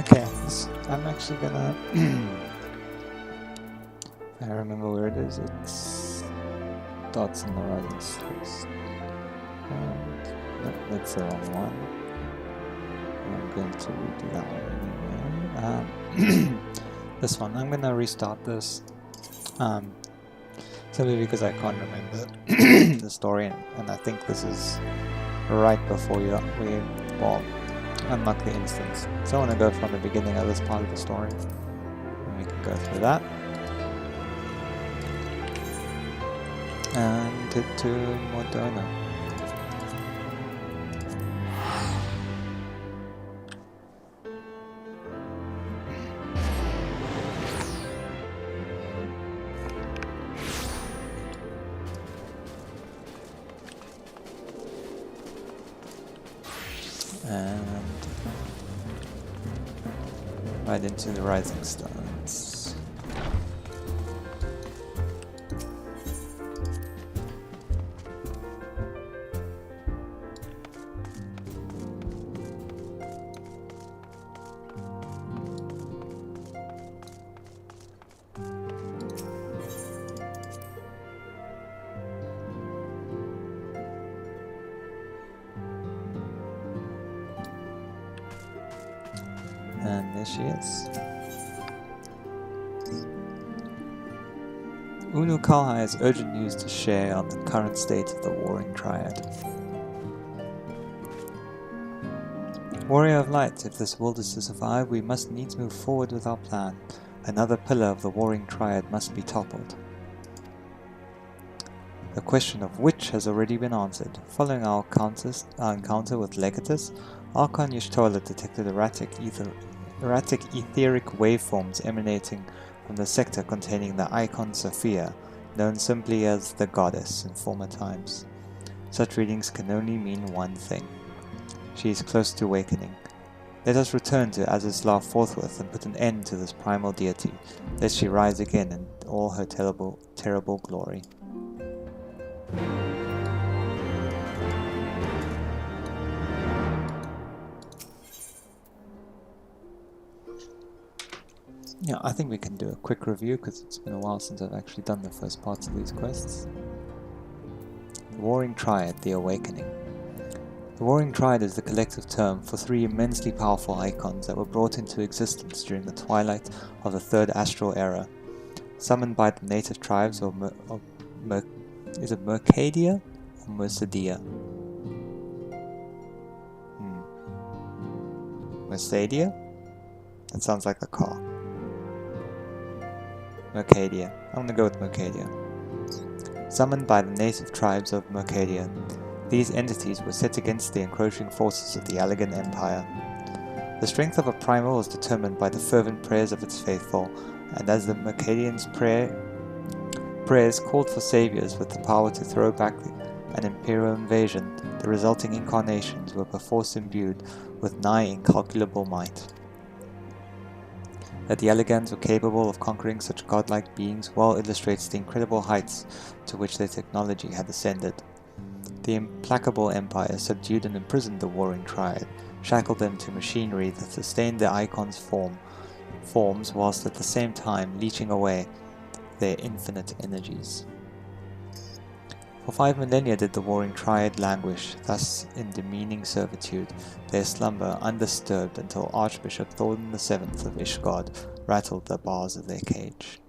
Okay, I'm actually gonna... I remember where it is. It's dots in the rising stars. No, that's the wrong one. I'm going to redo that one anyway. This one, I'm gonna restart this. Simply because I can't remember the story, and I think this is right before we unlock the instance. So I want to go from the beginning of this part of the story, and we can go through that. And get to Moderna. And right into the rising stars. And there she is. Unu Kalha has urgent news to share on the current state of the warring Triad. Warrior of Light, if this world is to survive, we must needs move forward with our plan. Another pillar of the warring Triad must be toppled. The question of which has already been answered. Following our encounter with Legatus, Archon Y'shtola detected erratic etheric waveforms emanating from the sector containing the icon Sophia, known simply as the Goddess in former times. Such readings can only mean one thing. She is close to awakening. Let us return to Azizlar forthwith and put an end to this primal deity, lest she rise again in all her terrible glory. Yeah, I think we can do a quick review because it's been a while since I've actually done the first parts of these quests. The Warring Triad, the Awakening. The Warring Triad is the collective term for three immensely powerful icons that were brought into existence during the twilight of the Third Astral Era. Summoned by the native tribes of is it Mercadia or Mercedia? Mercedia? That sounds like a car. Mercadia. I'm gonna go with Mercadia. Summoned by the native tribes of Mercadia, these entities were set against the encroaching forces of the Allegan Empire. The strength of a primal was determined by the fervent prayers of its faithful, and as the Mercadians' prayers called for saviors with the power to throw back an imperial invasion, the resulting incarnations were perforce imbued with nigh incalculable might. That the Allegans were capable of conquering such godlike beings well illustrates the incredible heights to which their technology had ascended. The implacable empire subdued and imprisoned the warring Triad, shackled them to machinery that sustained the icons' forms whilst at the same time leeching away their infinite energies. For 5 millennia did the warring Triad languish, thus in demeaning servitude, their slumber undisturbed until Archbishop Thordan VII of Ishgard rattled the bars of their cage.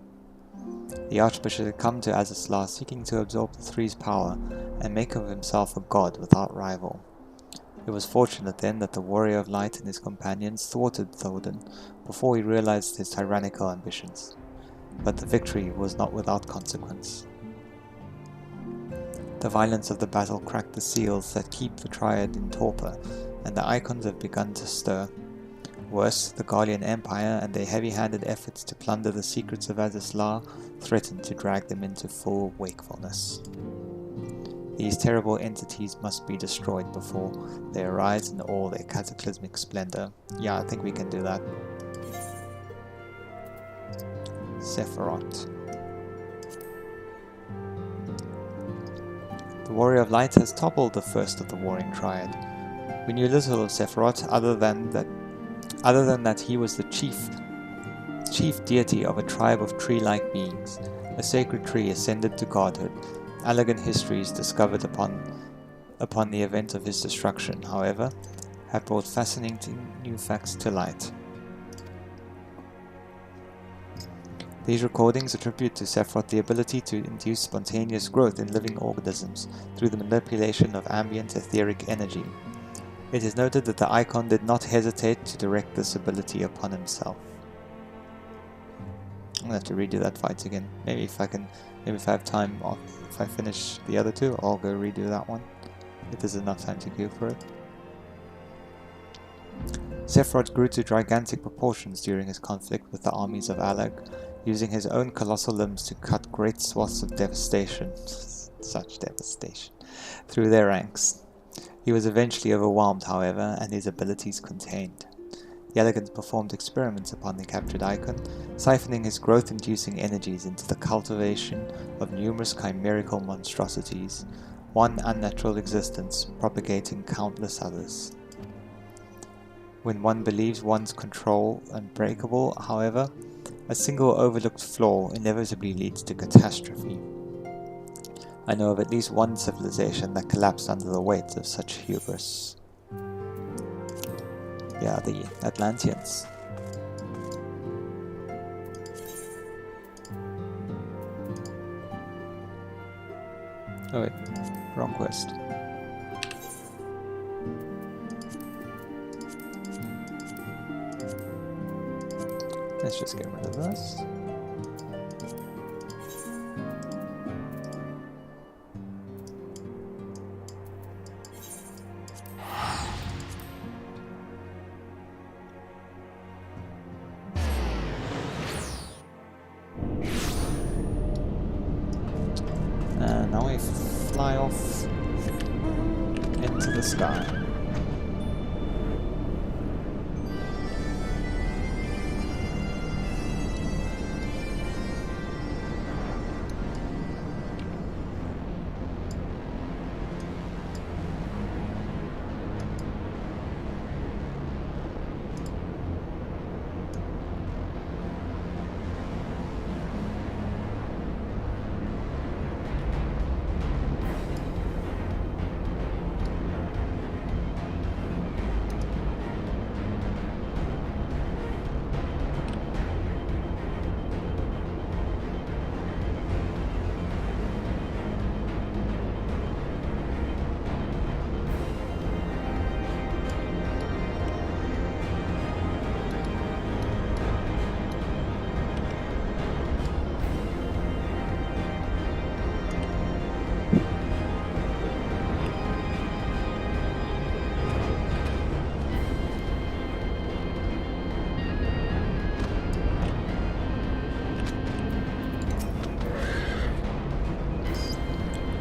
The Archbishop had come to Azizlar seeking to absorb the Three's power and make of himself a god without rival. It was fortunate then that the Warrior of Light and his companions thwarted Thordan before he realized his tyrannical ambitions. But the victory was not without consequence. The violence of the battle cracked the seals that keep the Triad in torpor, and the icons have begun to stir. Worse, the Guardian Empire and their heavy-handed efforts to plunder the secrets of Azizlar threatened to drag them into full wakefulness. These terrible entities must be destroyed before they arise in all their cataclysmic splendor. Yeah, I think we can do that. Sephiroth. The Warrior of Light has toppled the first of the Warring Triad. We knew little of Sephiroth other than that other than that he was the chief deity of a tribe of tree-like beings, a sacred tree ascended to godhood. Elegant histories discovered upon the event of his destruction, however, have brought fascinating new facts to light. These recordings attribute to Sephiroth the ability to induce spontaneous growth in living organisms through the manipulation of ambient etheric energy. It is noted that the icon did not hesitate to direct this ability upon himself. I'm gonna have to redo that fight again. Maybe if I have time, if I finish the other two, I'll go redo that one. If there's enough time to queue for it. Sephiroth grew to gigantic proportions during his conflict with the armies of Alag, using his own colossal limbs to cut great swaths of devastation, such devastation, through their ranks. He was eventually overwhelmed, however, and his abilities contained. The Elegans performed experiments upon the captured icon, siphoning his growth-inducing energies into the cultivation of numerous chimerical monstrosities, one unnatural existence propagating countless others. When one believes one's control unbreakable, however, a single overlooked flaw inevitably leads to catastrophe. I know of at least one civilization that collapsed under the weight of such hubris. Yeah, the Atlanteans. Oh wait, wrong quest. Let's just get rid of this. And now we fly off into the sky.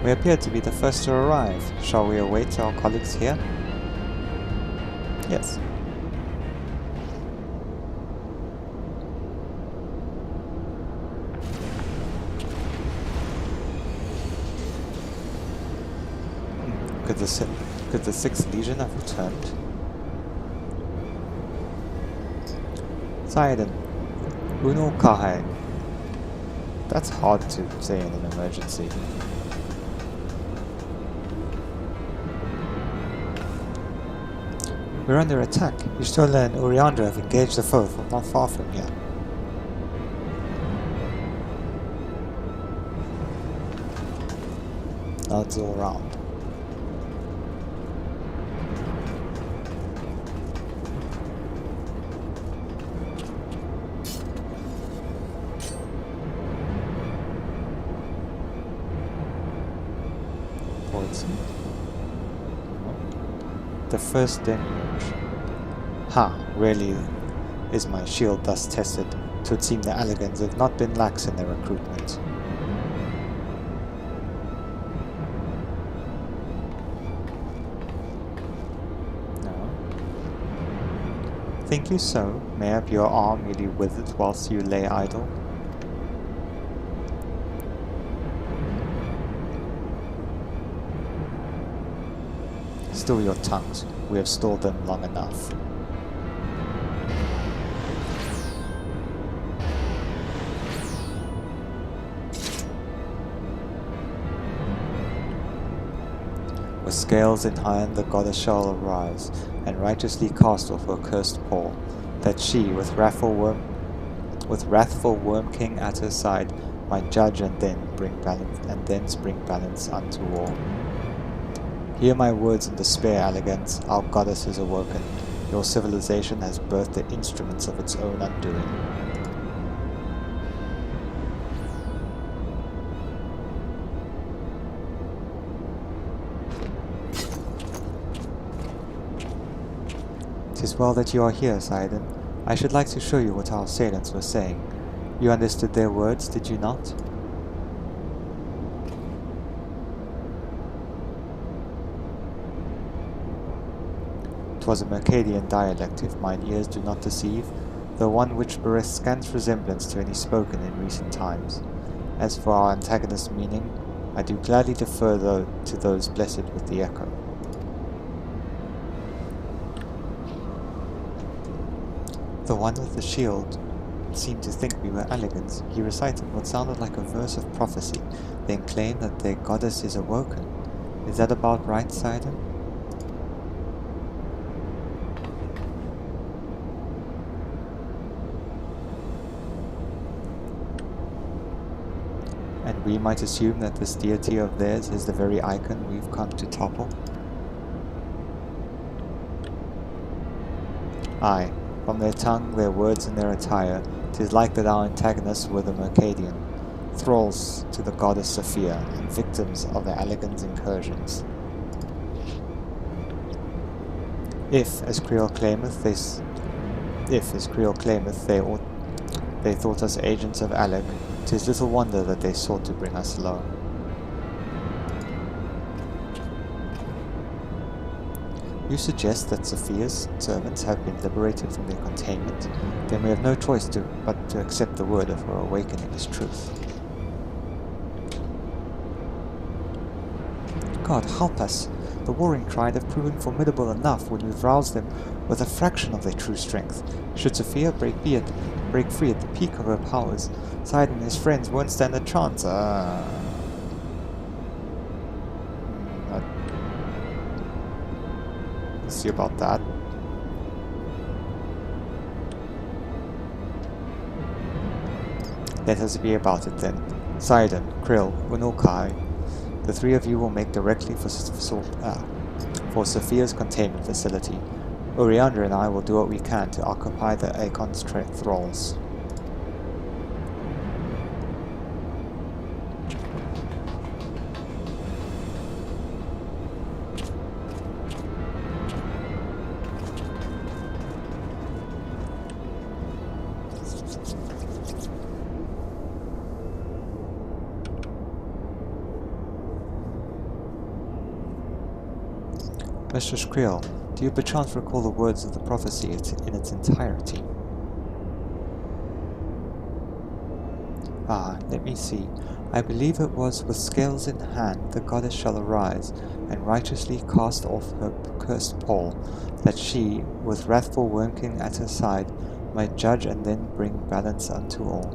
We appear to be the first to arrive. Shall we await our colleagues here? Yes. Could the 6th Legion have returned? Saiden. Uno Kahai. That's hard to say in an emergency. We're under attack. Yustola and Uriandra have engaged the foe from not far from here. Nods all round. Poison. The first deluge. Ha, really is my shield thus tested. 'Twould seem the Elegans have not been lax in their recruitment. No. Think you so? May have your arm merely withered whilst you lay idle? Still your tongues. We have stalled them long enough. scales in hand the goddess shall arise, and righteously cast off her cursed pall, that she, with wrathful worm king at her side, might judge and then bring balance unto all. Hear my words in despair, Elegance. Our goddess is awoken. Your civilization has birthed the instruments of its own undoing. "'Tis well that you are here, Sidon. I should like to show you what our assailants were saying. You understood their words, did you not?" "'Twas a Mercadian dialect, if mine ears do not deceive, the one which beareth scant resemblance to any spoken in recent times. As for our antagonist's meaning, I do gladly defer to those blessed with the echo." "The one with the shield seemed to think we were elegants. He recited what sounded like a verse of prophecy, then claimed that their goddess is awoken. Is that about right, Sidon?" "And we might assume that this deity of theirs is the very icon we've come to topple?" "Aye. From their tongue, their words, and their attire, 'tis like that our antagonists were the Mercadian, thralls to the goddess Sophia, and victims of the Allegan's incursions. If, as Creole claimeth, they thought us agents of Alec, 'tis little wonder that they sought to bring us low." "You suggest that Sophia's servants have been liberated from their containment? Then we have no choice but to accept the word of her awakening as truth." "God help us! The warring Triad have proven formidable enough when we've roused them with a fraction of their true strength. Should Sophia break free at the peak of her powers, Sidon and his friends won't stand a chance. See about that. Let us be about it then. Sidon, Krill, Winulkai, the three of you will make directly for Sophia's containment facility. Oriander and I will do what we can to occupy the Akon's thralls. Mistress Creel, do you perchance recall the words of the prophecy in its entirety? Let me see. I believe it was, with scales in hand, the goddess shall arise, and righteously cast off her cursed pall, that she, with wrathful wormking at her side, might judge and then bring balance unto all.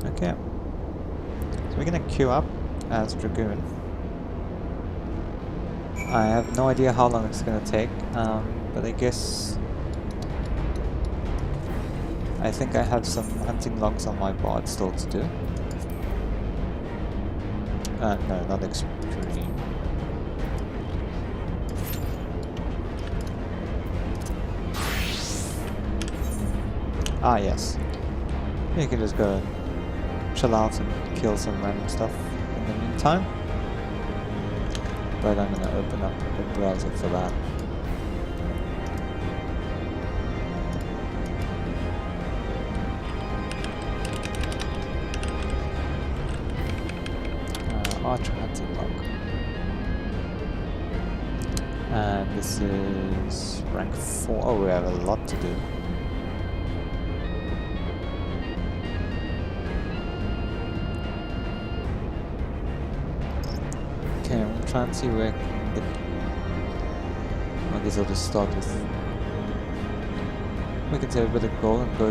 Okay, so we're gonna queue up as Dragoon. I have no idea how long it's gonna take, but I guess I think I have some hunting logs on my board still to do. No, not extreme. Yes. You can just go and chill out and kill some random stuff in the meantime. But I'm gonna open up the browser for that. Archer hunting log. And this is rank 4. Oh, we have a lot to do. try and see where I can get. I guess I'll just start with. We can save a bit of gold and go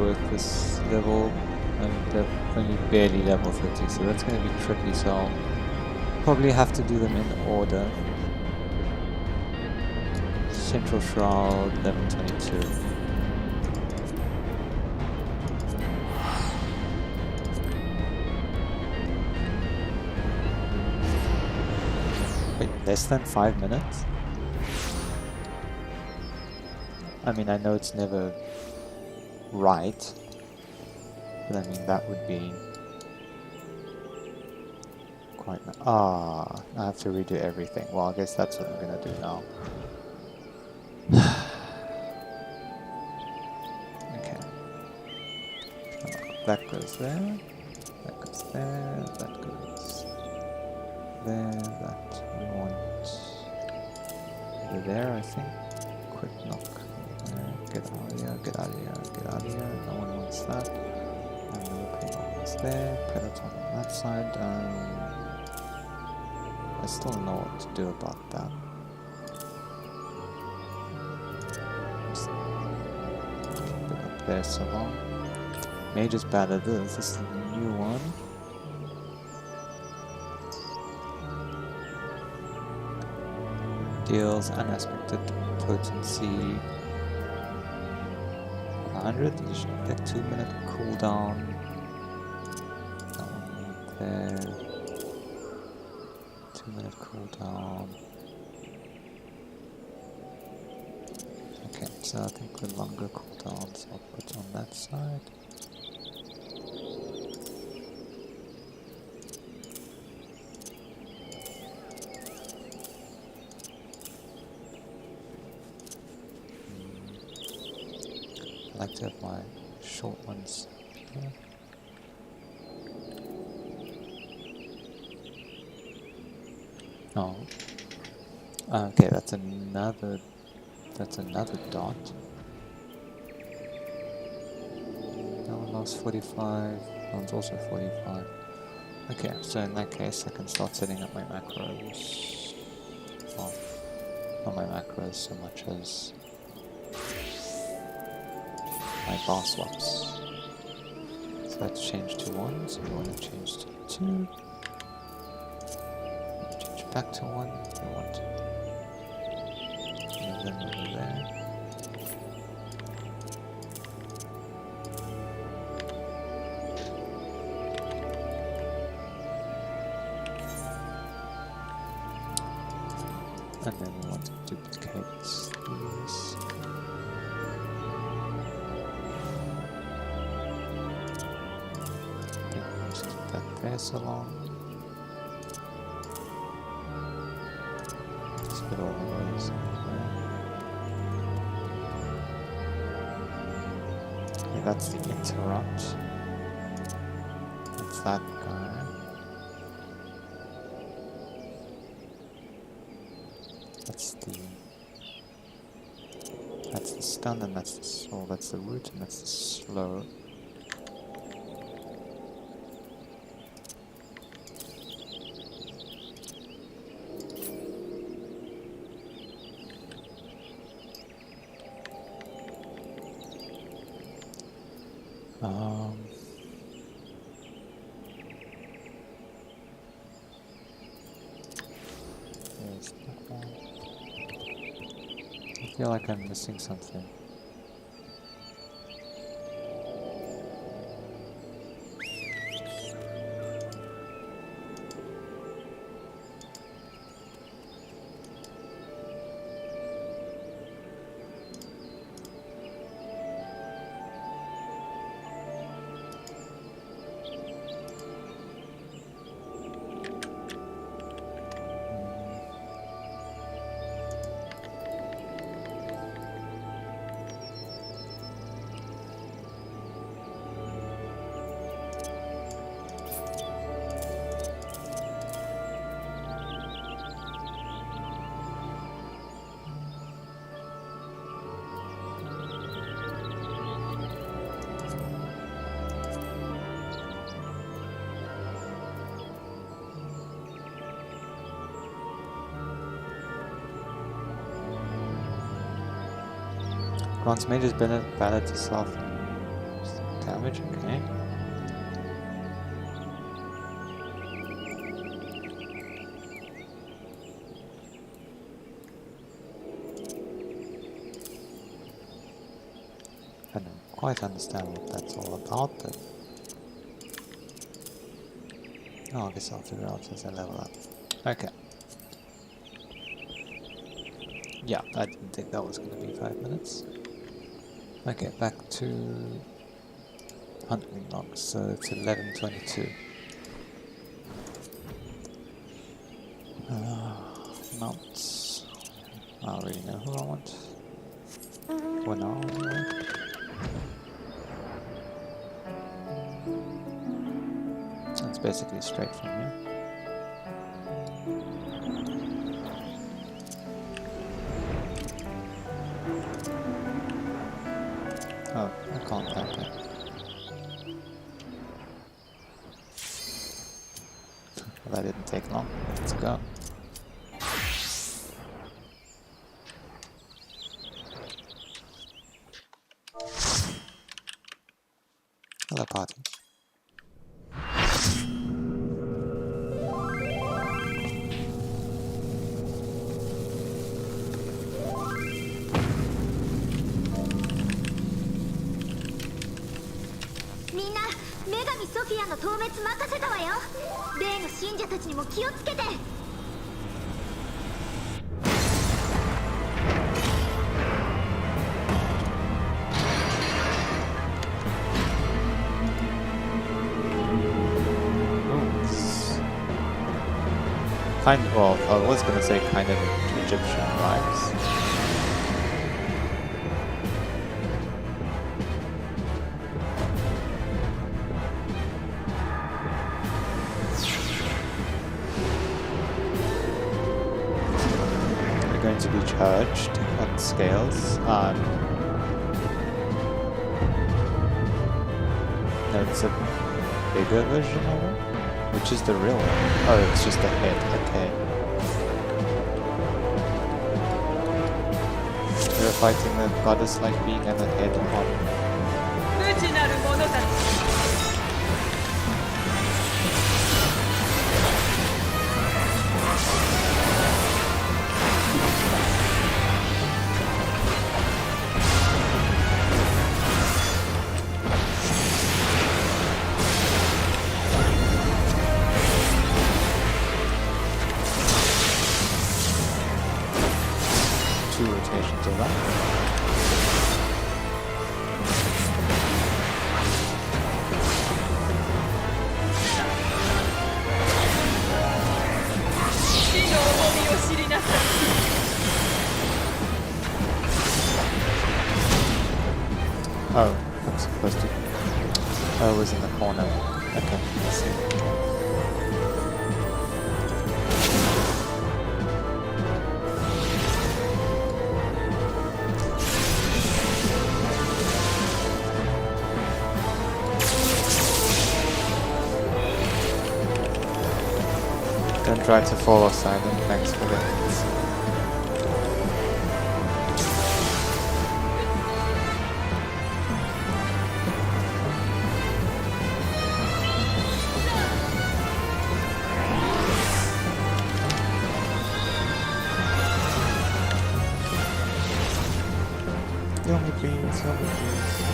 with this level, and they're only barely level 30, so that's going to be tricky. So I'll probably have to do them in order. Central Shroud, level 22. Wait, less than 5 minutes? I mean, I know it's never right, but I mean, that would be quite... I have to redo everything. Well, I guess that's what I'm going to do now. Okay. That goes there, that goes there, that goes there, that we want over there, I think. Quick knock. Get out of here, get out of here, get out of here. No one wants that. And the opening is there, Predator on that side. I still don't know what to do about that. Just put up there so long. Mage is bad at this. This is the new one. Deals unaspected potency 100. You should get 2-minute cooldown. That one right there. 2-minute cooldown. Okay, so I think the longer cooldowns I'll put on that side. I like to have my short ones here. Oh. Okay, that's another dot. That one lost 45, that one's also 45. Okay, so in that case I can start setting up my macros. Well, not my macros so much as my bar swaps. So let's change to 1, so we want to change to 2. Change back to 1, we want to move them over there. And then we want to duplicate these. Just keep that there so long. Just put all of those in there. Okay, that's the interrupt. That's that guy. That's the stun, and that's the soul. That's the root, and that's the slow. There's that one. I feel like I'm missing something. Grants major benefit to self damage, okay. I don't quite understand what that's all about, but oh, I guess I'll figure out as I level up. Okay. Yeah, I didn't think that was going to be 5 minutes. Okay, back to hunting logs, so it's 11:22. Mounts. I don't really know who I want. For now, anyway. It's basically straight from here. Oh, I can't tap it. Well, that didn't take long. Let's go. Hello, party.ソフィアの討滅任せたわよ。例の信者たちにも気をつけて。Well, I was gonna say kind of Egyptian vibes. They're going to be charged on scales. No, it's a bigger version of it. Which is the real one? Oh, it's just the head, okay. They're fighting the goddess-like being and the head on. Rotations of that. Oh, I'm supposed to. Oh, it was in the corner. Okay, let's see. Don't try to follow Simon, thanks for that. Heal me please, heal me please.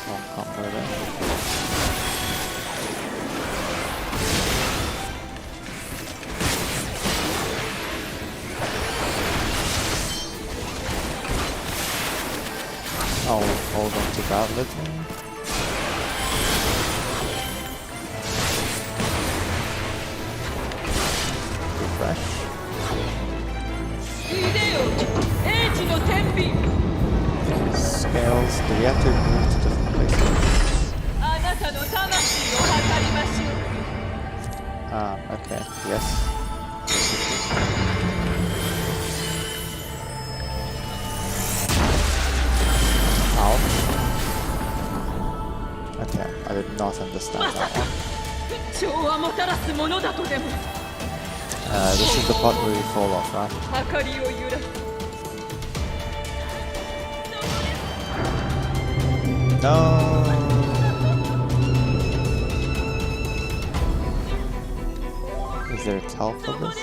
Long combo there. I'll hold on to that little. Refresh. Scales, do we have to move to different places? Ah, okay. Yes. Ow. Okay, I did not understand that one. This is the part where we fall off, right? No. Is there a tell for this?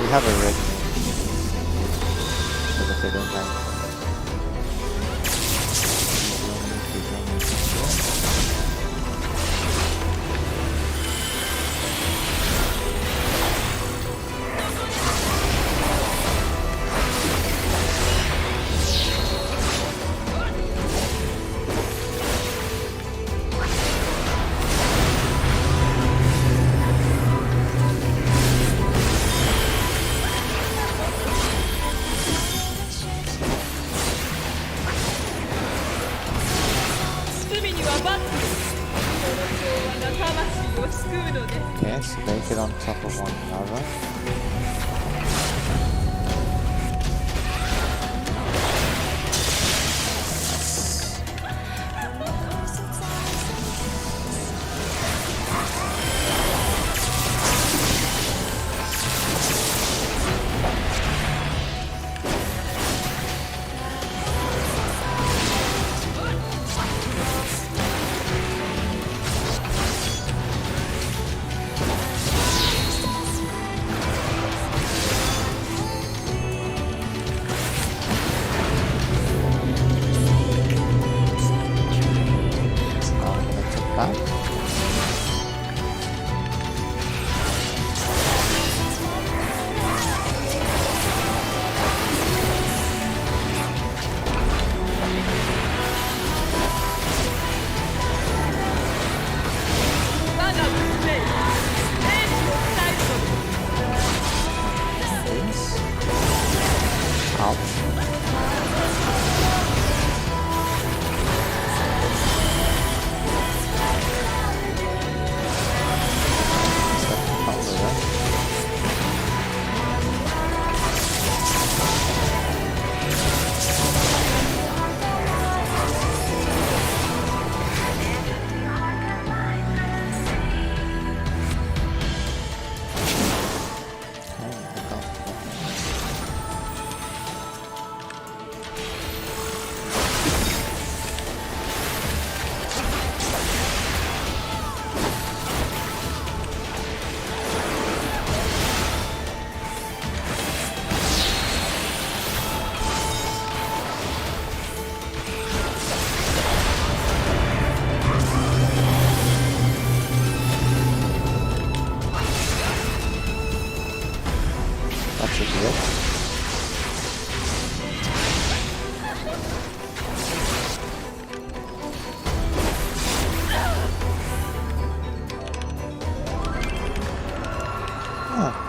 We have a red so that they don't like. Okay, so they get on top of one another.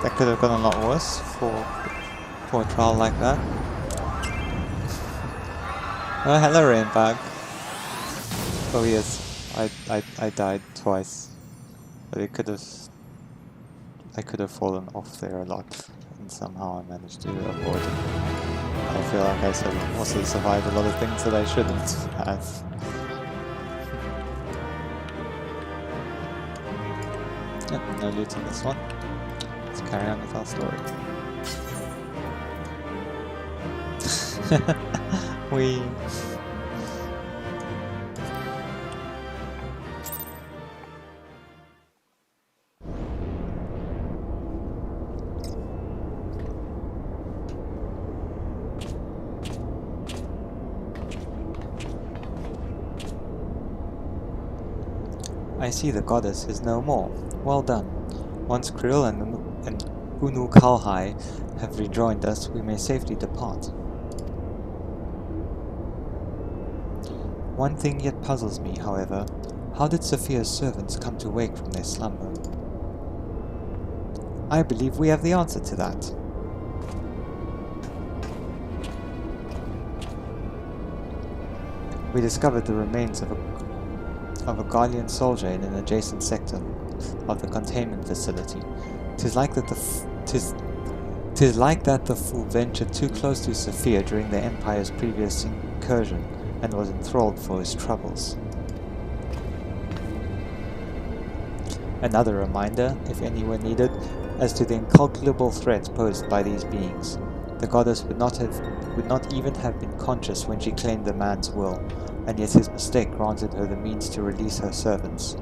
That could have gone a lot worse for a trial like that. Oh, hello, Rainbag. Oh yes, I died twice, but I could have fallen off there a lot, and somehow I managed to avoid it. I feel like I also survived a lot of things that I shouldn't have. Yep, no loot on this one. Let's carry on with our story. We. I see the goddess is no more. Well done. Once Krill and Unu Kalhai have rejoined us, we may safely depart. One thing yet puzzles me, however. How did Sophia's servants come to wake from their slumber? I believe we have the answer to that. We discovered the remains of of a Guardian soldier in an adjacent sector of the containment facility. 'Tis like that the fool ventured too close to Sophia during the Empire's previous incursion and was enthralled for his troubles. Another reminder, if any were needed, as to the incalculable threats posed by these beings. The goddess would not even have been conscious when she claimed the man's will, and yet his mistake granted her the means to release her servants,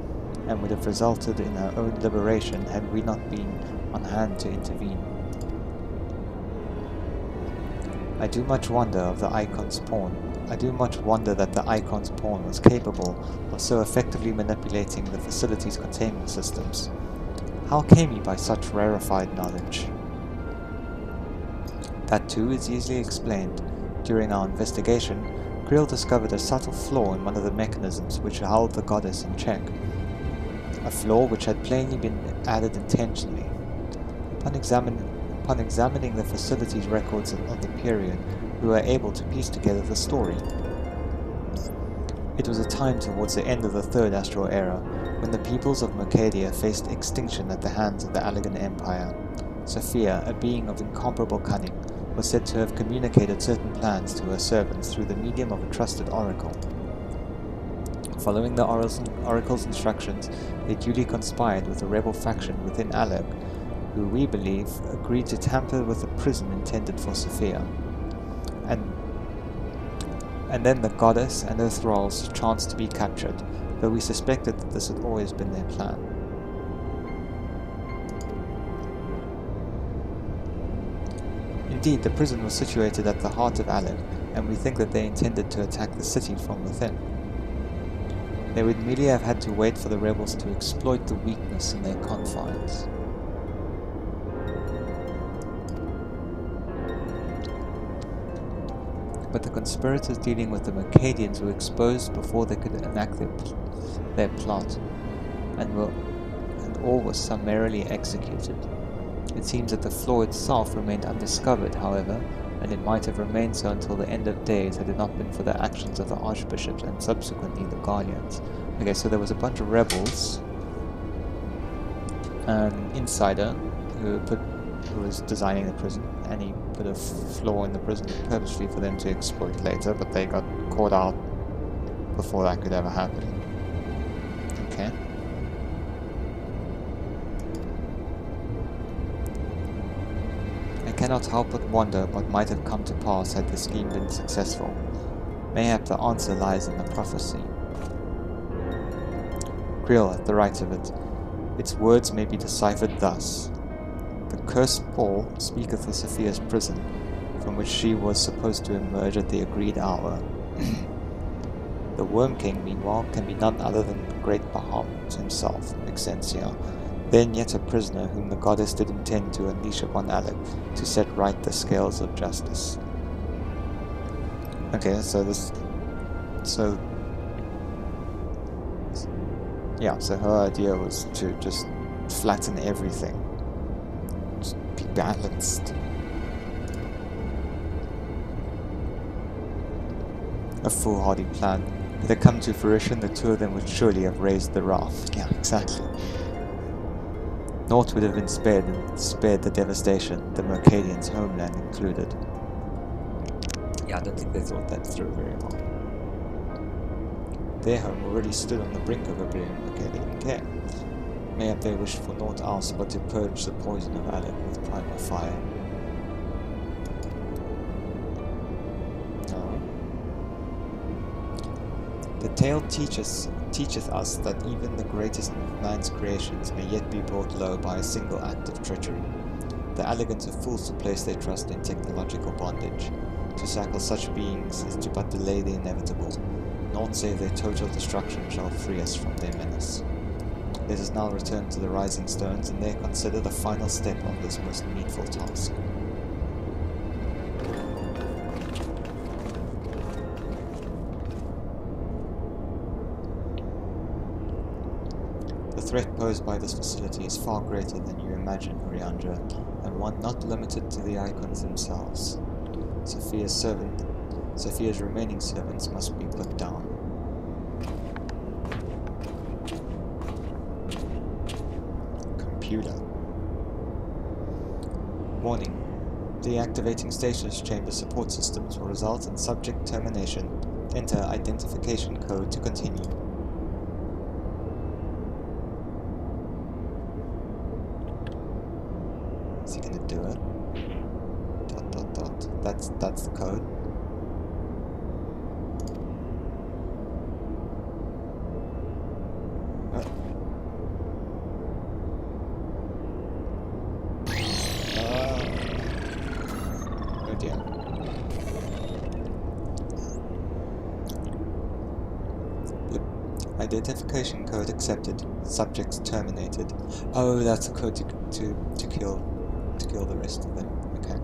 and would have resulted in her own liberation had we not been on hand to intervene. I do much wonder that the Icon's pawn was capable of so effectively manipulating the facility's containment systems. How came he by such rarefied knowledge? That too is easily explained. During our investigation, Creel discovered a subtle flaw in one of the mechanisms which held the goddess in check. A flaw which had plainly been added intentionally. Upon examining the facility's records of the period, we were able to piece together the story. It was a time towards the end of the Third Astral Era, when the peoples of Mercadia faced extinction at the hands of the Allegan Empire. Sophia, a being of incomparable cunning, was said to have communicated certain plans to her servants through the medium of a trusted oracle. Following the oracle's instructions, they duly conspired with a rebel faction within Alec, who we believe agreed to tamper with the prison intended for Sophia. And then the goddess and her thralls chanced to be captured, though we suspected that this had always been their plan. Indeed, the prison was situated at the heart of Alec, and we think that they intended to attack the city from within. They would merely have had to wait for the rebels to exploit the weakness in their confines. But the conspirators dealing with the Mercadians were exposed before they could enact their plot, and all was summarily executed. It seems that the flaw itself remained undiscovered, however, and it might have remained so until the end of days had it not been for the actions of the archbishops and subsequently the guardians. Okay, so there was a bunch of rebels, an insider who was designing the prison, and he put a flaw in the prison purposely for them to exploit later, but they got caught out before that could ever happen. Okay. I cannot help but wonder what might have come to pass had the scheme been successful. Mayhap the answer lies in the prophecy. Creel at the right of it. Its words may be deciphered thus. The cursed Paul speaketh of Sophia's prison, from which she was supposed to emerge at the agreed hour. The Worm King, meanwhile, can be none other than the great Bahamut himself, Exensia, then yet a prisoner whom the goddess did intend to unleash upon Alec to set right the scales of justice. Okay, so her idea was to just flatten everything. Just be balanced. A foolhardy plan. Had it come to fruition, the two of them would surely have raised the raft. Yeah, exactly. Naught would have been spared the devastation, the Mercadians' homeland included. Yeah, I don't think they thought that through very well. Their home already stood on the brink of oblivion, okay, they didn't care. Mayhap they wished for naught else but to purge the poison of Alec with primal fire. No. The tale teacheth us that even the greatest of man's creations may yet be brought low by a single act of treachery. The Allegans are fools to place their trust in technological bondage. To tackle such beings is to but delay the inevitable. Naught save their total destruction shall free us from their menace. Let us now return to the Rising Stones and there consider the final step of this most needful task. The threat posed by this facility is far greater than you imagine, Uriandra, and one not limited to the icons themselves. Sophia's remaining servants must be put down. computer. Warning. Deactivating stasis chamber support systems will result in subject termination. Enter identification code to continue. Is he gonna do it? ... That's the code. Oh dear. Identification code accepted. Subjects terminated. Oh, that's a code to kill the rest of them. Okay.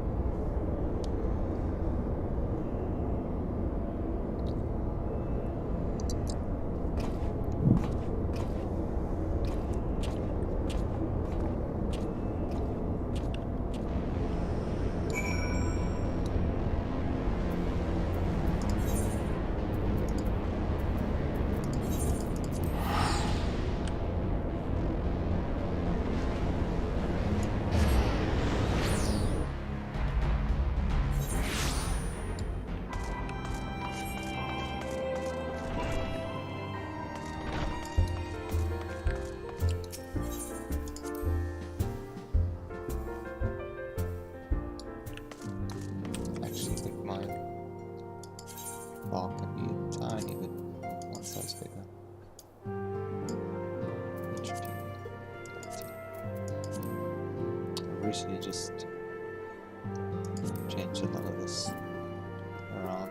Bar can be a tiny bit one size bigger. I recently just changed a lot of this around.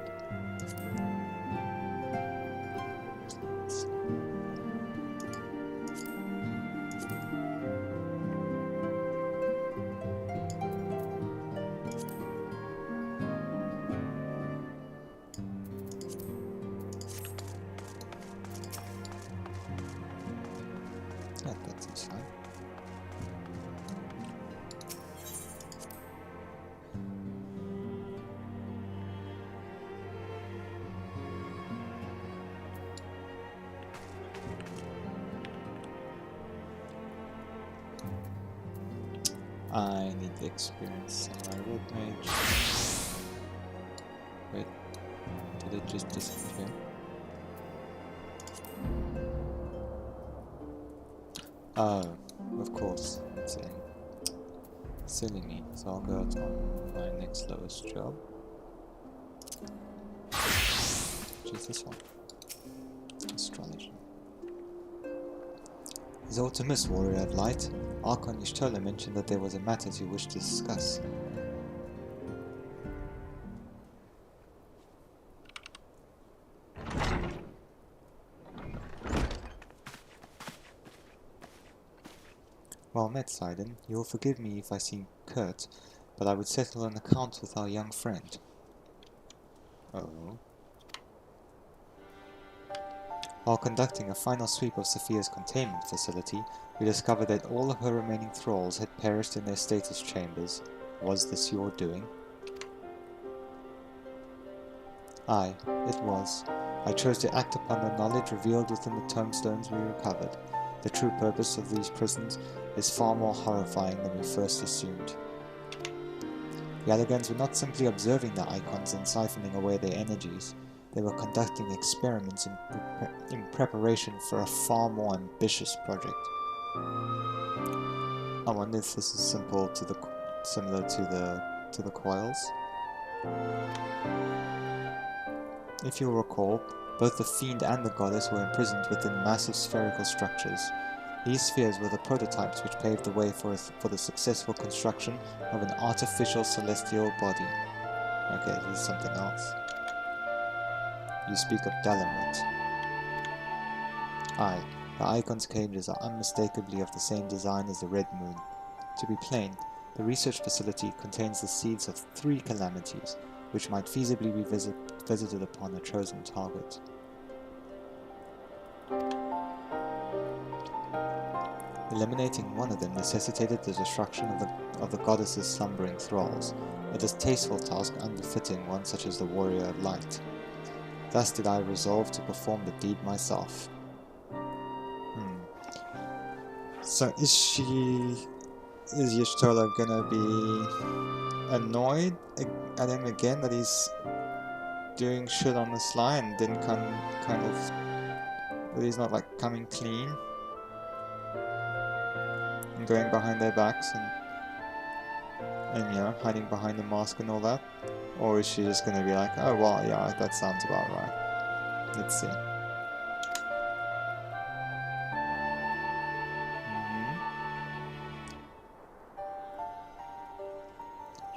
That seems fine. I need the experience on my road mage. Wait, did it just disappear? Oh, of course, it's silly me, so I'll go out on my next lowest job, which is this one, astrology. His Ultimus, Warrior of Light. Archon Y'shtola mentioned that there was a matter you wished to discuss. Well met, Sidon. You will forgive me if I seem curt, but I would settle an account with our young friend. Oh. While conducting a final sweep of Sophia's containment facility, we discovered that all of her remaining thralls had perished in their stasis chambers. Was this your doing? Aye, it was. I chose to act upon the knowledge revealed within the tomestones we recovered. The true purpose of these prisons is far more horrifying than we first assumed. The Allagans were not simply observing the icons and siphoning away their energies. They were conducting experiments in preparation for a far more ambitious project. I wonder if this is similar to the coils. If you'll recall, both the fiend and the goddess were imprisoned within massive spherical structures. These spheres were the prototypes which paved the way for the successful construction of an artificial celestial body. Okay, this is something else. You speak of Dalamut. Aye, the Icon's cages are unmistakably of the same design as the Red Moon. To be plain, the research facility contains the seeds of 3 calamities, which might feasibly be visited upon a chosen target. Eliminating one of them necessitated the destruction of the goddess's slumbering thralls, a distasteful task unbefitting one such as the Warrior of Light. Thus did I resolve to perform the deed myself. So is Y'shtola gonna be annoyed at him again that he's doing shit on the sly and didn't kind of that he's not like coming clean and going behind their backs and you know, hiding behind the mask and all that? Or is she just gonna be like, oh well, yeah, that sounds about right. Let's see.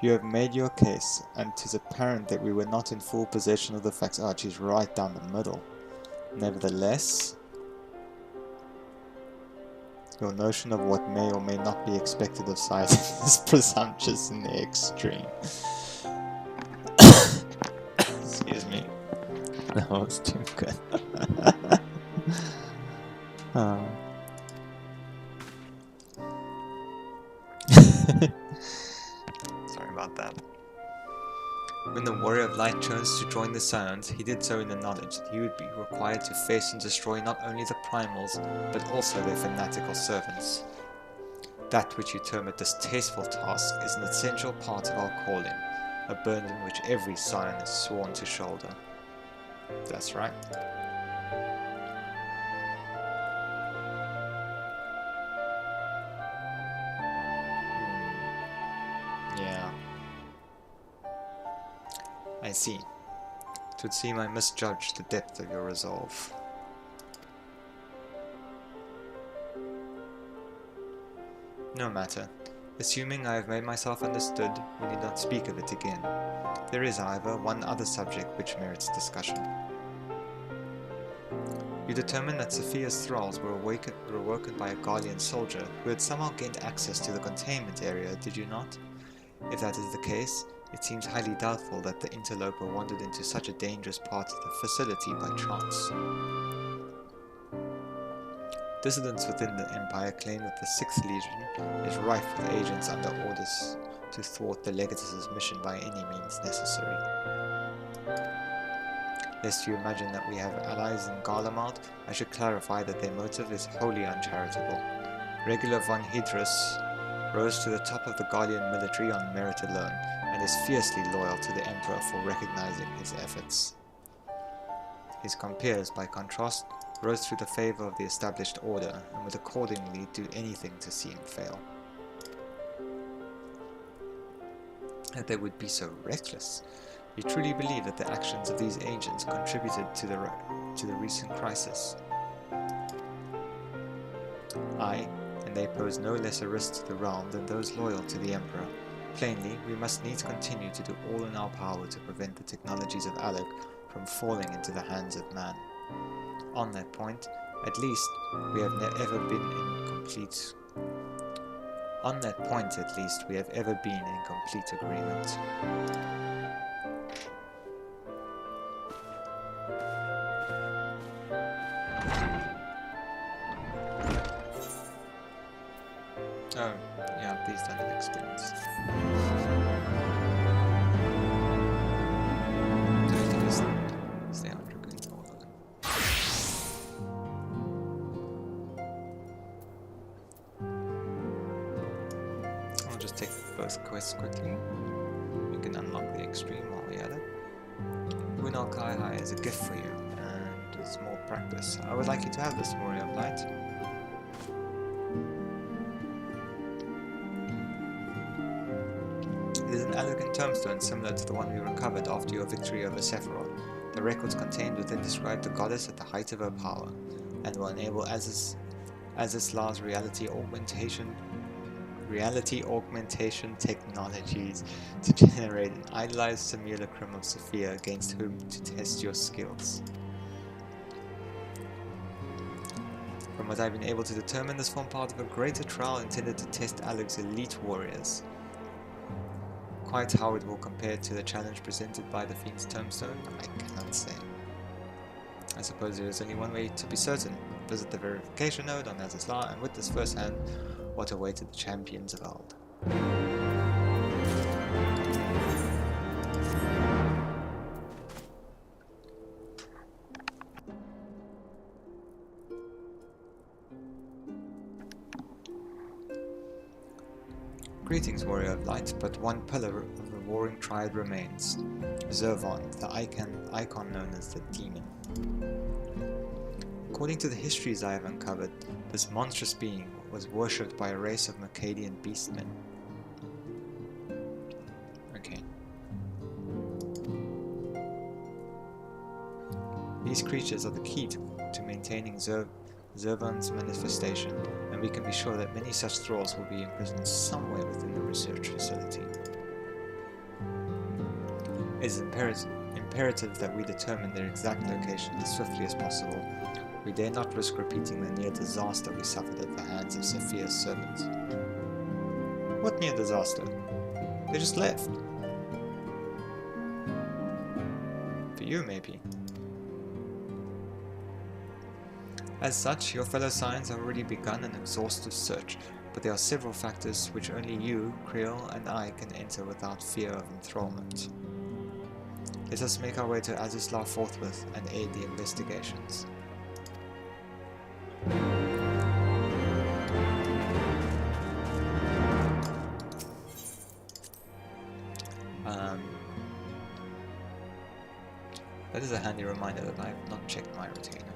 You have made your case, and 'tis apparent that we were not in full possession of the facts. Oh, she's right down the middle. Nevertheless, your notion of what may or may not be expected of science is presumptuous in the extreme. Excuse me. That was too good. Oh. Sorry about that. When the Warrior of Light chose to join the Scions, he did so in the knowledge that he would be required to face and destroy not only the primals, but also their fanatical servants. That which you term a distasteful task is an essential part of our calling, a burden which every Scion is sworn to shoulder. That's right. Yeah. I see. It would seem I misjudged the depth of your resolve. No matter. Assuming I have made myself understood, we need not speak of it again. There is, however, one other subject which merits discussion. You determined that Sophia's thralls were awoken by a Garlean soldier who had somehow gained access to the containment area, did you not? If that is the case, it seems highly doubtful that the interloper wandered into such a dangerous part of the facility by chance. Dissidents within the Empire claim that the 6th Legion is rife with agents under orders to thwart the Legatus's mission by any means necessary. Lest you imagine that we have allies in Garlemald, I should clarify that their motive is wholly uncharitable. Regular von Hydrus rose to the top of the Garlean military on merit alone, and is fiercely loyal to the Emperor for recognizing his efforts. His compeers, by contrast, rose through the favor of the established order, and would accordingly do anything to see him fail. That they would be so reckless. You truly believe that the actions of these agents contributed to the recent crisis? Aye, and they pose no less a risk to the realm than those loyal to the Emperor. Plainly, we must needs continue to do all in our power to prevent the technologies of Alec from falling into the hands of man. On that point, at least, we have ever been in complete agreement. Oh, yeah, please don't have experience. So you can just stay on Dragoon for all of them. I'll just take both quests quickly. You can unlock the extreme while we're at it. Winal Kai-Hai is a gift for you, and with small practice, I would like you to have this Warrior of Light. It is an elegant tombstone similar to the one we recovered after your victory over Sephiroth. The records contained within describe the goddess at the height of her power, and will enable Azisla's reality augmentation technologies to generate an idealized simulacrum of Sophia against whom to test your skills. From what I've been able to determine, this formed part of a greater trial intended to test Alec's elite warriors. Quite how it will compare to the challenge presented by the Fiend's tombstone, I cannot say. I suppose there is only one way to be certain. Visit the verification node on Azizla and witness firsthand what awaited the champions of old. Greetings, warrior of light, but one pillar of the warring triad remains. Zervon, the icon known as the Demon. According to the histories I have uncovered, this monstrous being was worshipped by a race of Mercadian beastmen. Okay. These creatures are the key to maintaining Zervon's manifestation, and we can be sure that many such thralls will be imprisoned somewhere within the research facility. It is imperative that we determine their exact location as swiftly as possible. We dare not risk repeating the near disaster we suffered at the hands of Sophia's servants. What near disaster? They just left. For you, maybe. As such, your fellow Scions have already begun an exhaustive search, but there are several factors which only you, Creel, and I can enter without fear of enthrallment. Let us make our way to Azislav forthwith and aid the investigations. That is a handy reminder that I have not checked my retainer.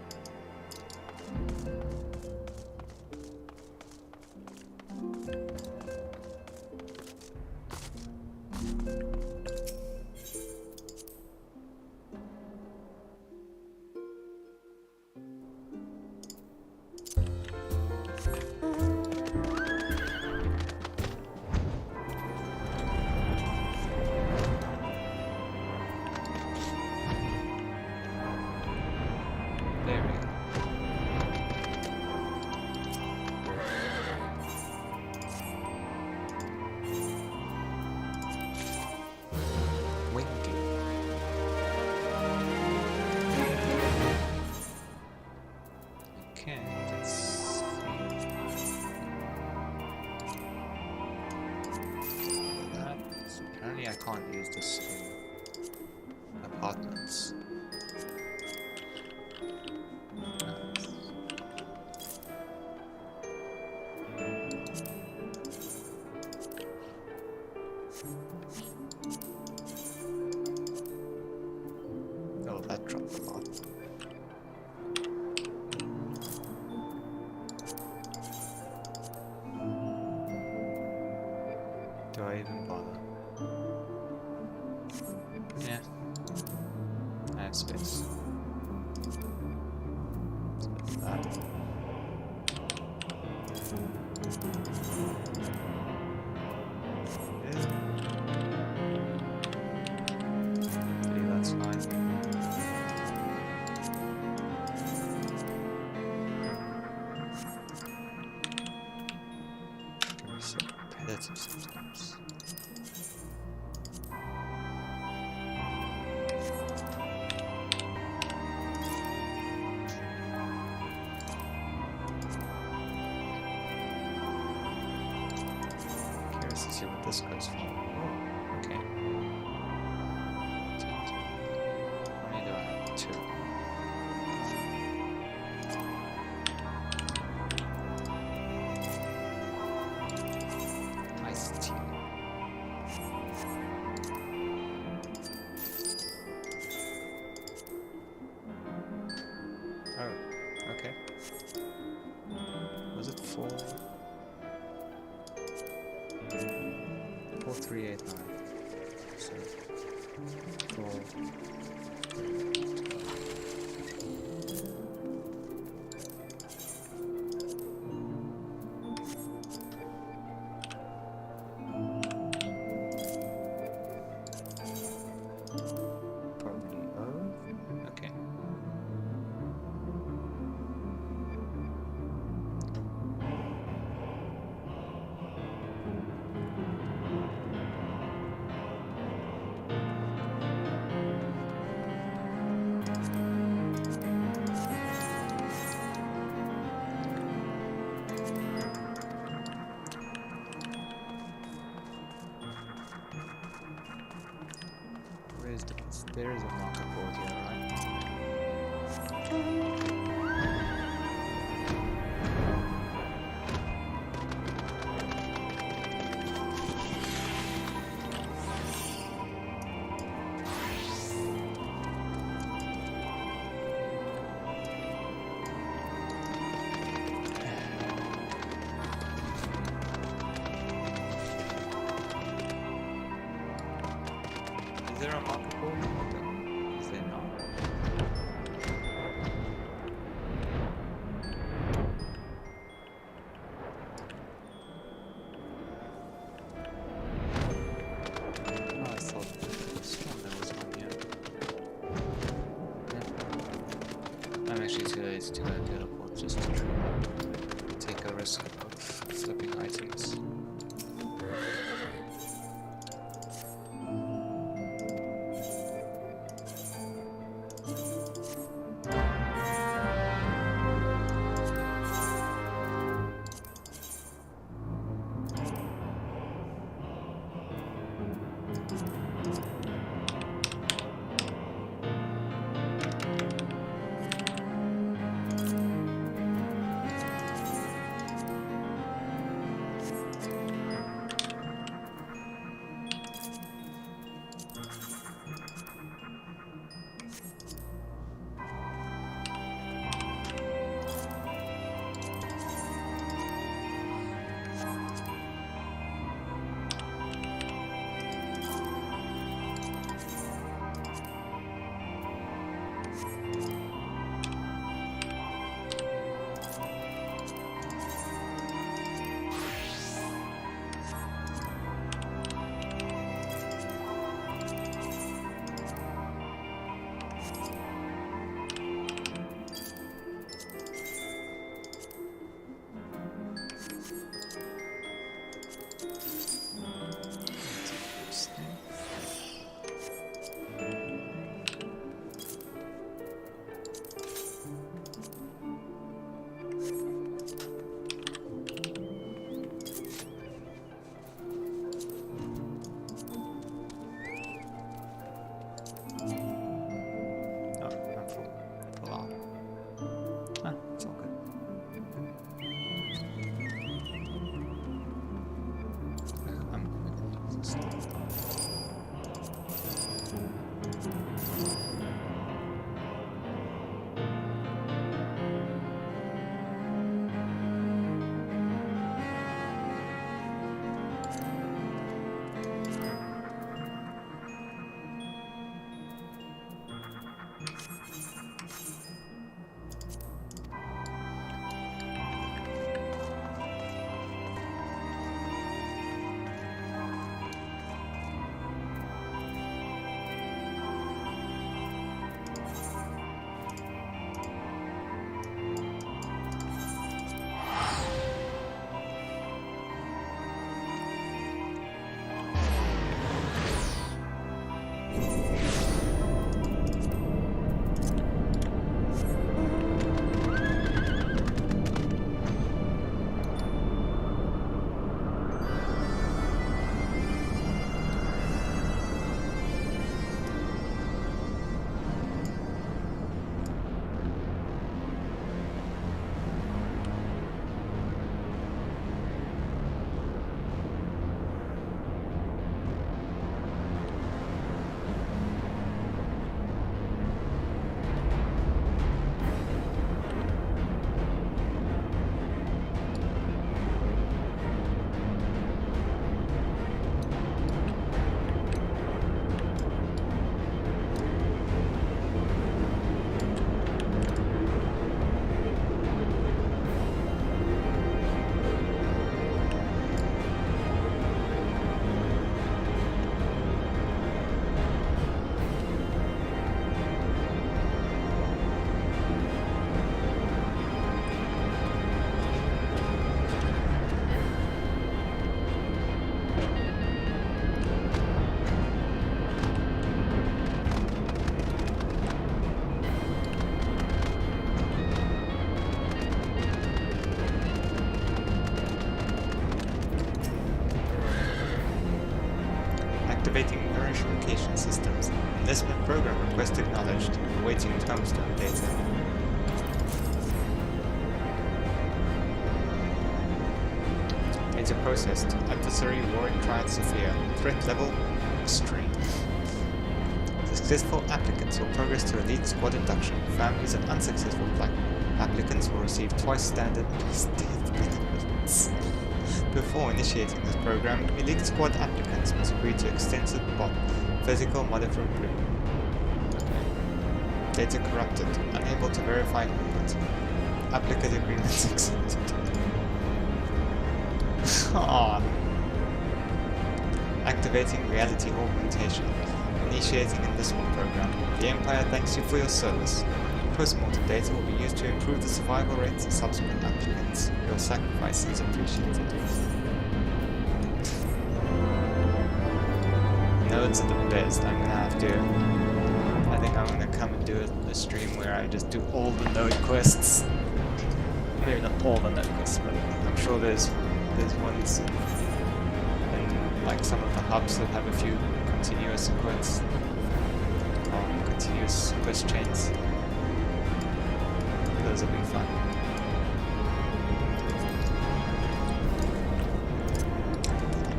I can't use this in apartments. Oh, that dropped a lot. Do I even bother? Yeah, I have space. So that. Yeah, that's fine. Can be so repetitive sometimes. To see what this goes for. Oh, okay. How many do I have? 2. Iced tea. Oh, okay. Was it 4? 4389. So 4. Probably okay. There is a marker board here, right? I'm actually too lazy to go and teleport just to take a risk of flipping items. Activating verification systems. Enlistment program request acknowledged. Awaiting tombstone data. Data processed. Adversary warring Triad Sophia. Threat level extreme. Successful applicants will progress to elite squad induction. Families of unsuccessful applicants will receive twice standard peace benefits. Before initiating this program, elite squad applicants must agree to extensive physical modification. Data corrupted. Unable to verify input. Applicant agreements accepted. Activating reality augmentation. Initiating enlistment program. The Empire thanks you for your service. Post-mortem data will be used to improve the survival rates of subsequent applicants. Your sacrifice is appreciated. Nodes are the best. I'm gonna have to... I think I'm gonna come and do a stream where I just do all the node quests. Maybe not all the node quests, but I'm sure there's ones in like some of the hubs that have a few continuous quests. Continuous quest chains. Those will be fun.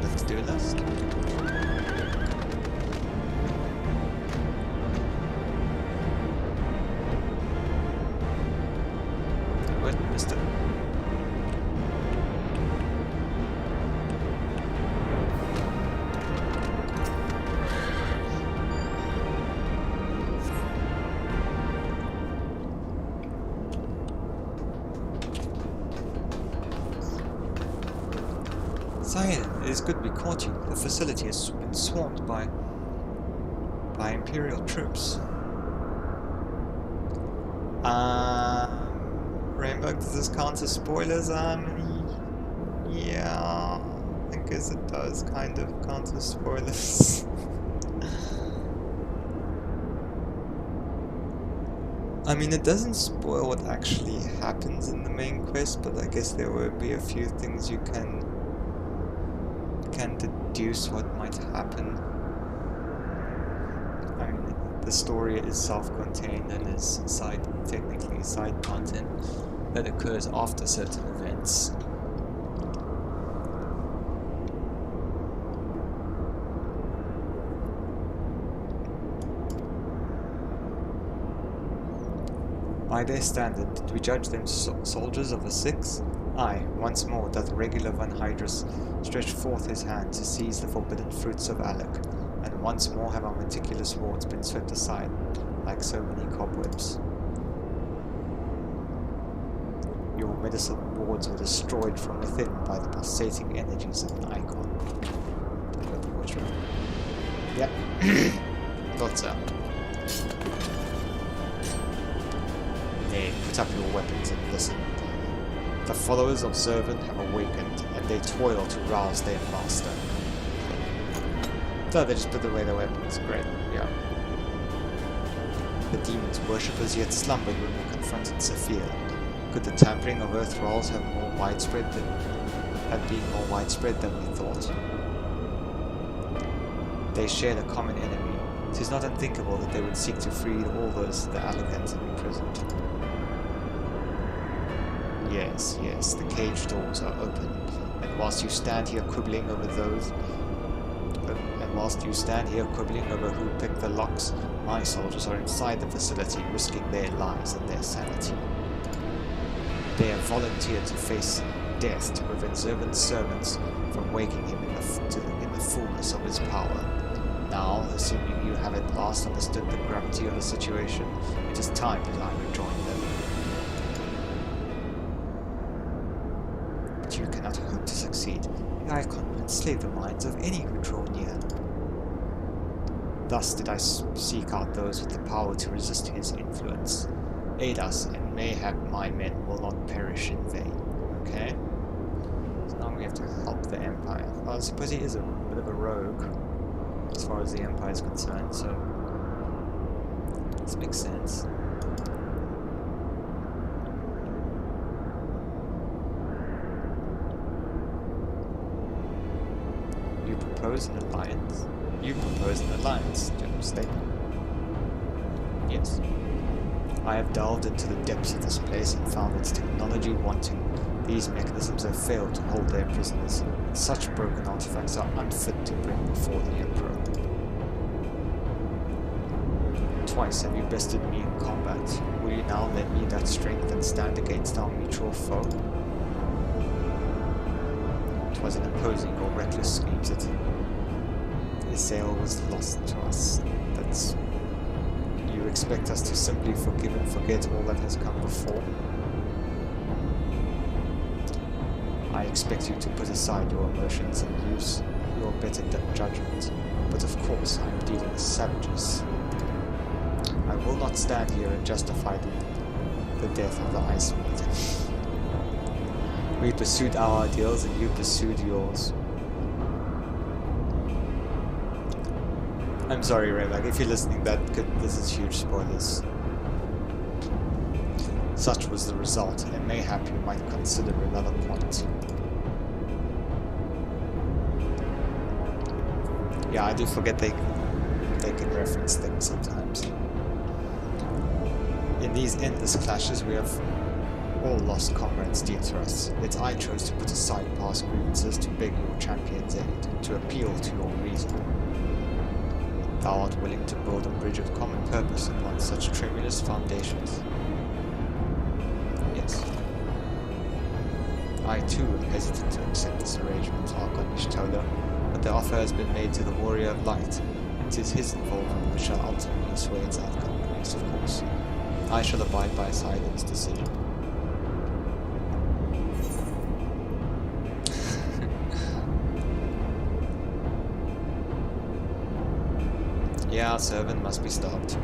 Let's do this. What, mister? Cyan, it is good we caught you. The facility has been swarmed by Imperial troops. Rainbow, does this count as spoilers? Yeah, I guess it does kind of count as spoilers. I mean, it doesn't spoil what actually happens in the main quest, but I guess there will be a few things you can deduce what might happen. I mean, the story is self-contained and is technically side content that occurs after certain events. By their standard, did we judge them soldiers of a 6? Aye, once more doth regular Van Hydrus stretch forth his hand to seize the forbidden fruits of Alec, and once more have our meticulous wards been swept aside, like so many cobwebs. Your medicinal wards were destroyed from within by the pulsating energies of an icon. Yep. Thought so. Nay, put up your weapons and listen. The followers of Zervan have awakened, and they toil to rouse their master. So they just put away their weapons. Great, yeah. The demon's worshippers yet slumbered when we confronted Sophia. Could the tampering of Earth Thralls have been more widespread than we thought? They shared a common enemy. 'Tis not unthinkable that they would seek to free all those the Alagans have imprisoned. Yes, yes, the cage doors are open, and whilst you stand here quibbling over who picked the locks, my soldiers are inside the facility, risking their lives and their sanity. They have volunteered to face death to prevent Zervan's servants from waking him in the fullness of his power. Now, assuming you have at last understood the gravity of the situation, it is time that I rejoin them. But you cannot hope to succeed. The icon will enslave the minds of any who draw near. Thus did I seek out those with the power to resist his influence. Aid us, and mayhap my men will not perish in vain. Okay? So now we have to help the Empire. Well, I suppose he is a bit of a rogue, as far as the Empire is concerned, so this makes sense. You propose an alliance? You propose an alliance, General Statement. Yes. I have delved into the depths of this place and found its technology wanting. These mechanisms have failed to hold their prisoners. Such broken artifacts are unfit to bring before the Emperor. Twice have you bested me in combat. Will you now lend me that strength and stand against our mutual foe? 'Twas an imposing or reckless scheme that Isael was lost to us. That's... You expect us to simply forgive and forget all that has come before? I expect you to put aside your emotions and use your better judgment. But of course, I am dealing with savages. I will not stand here and justify the the death of the Ice Maiden. We pursued our ideals and you pursued yours. I'm sorry, Rayback, if you're listening, this is huge spoilers. Such was the result, and mayhap you might consider another point. Yeah, I do forget they can reference things sometimes. In these endless clashes, we have all lost comrades dear to us, yet I chose to put aside past grievances to beg your champion's aid, to appeal to your reason. Thou art willing to build a bridge of common purpose upon such tremulous foundations. Yes. I too am hesitant to accept this arrangement, Archon Ishtola, but the offer has been made to the Warrior of Light, and 'tis his involvement which shall ultimately sway its outcome, yes, of course. I shall abide by Sidon's decision. Yeah, our servant must be stopped.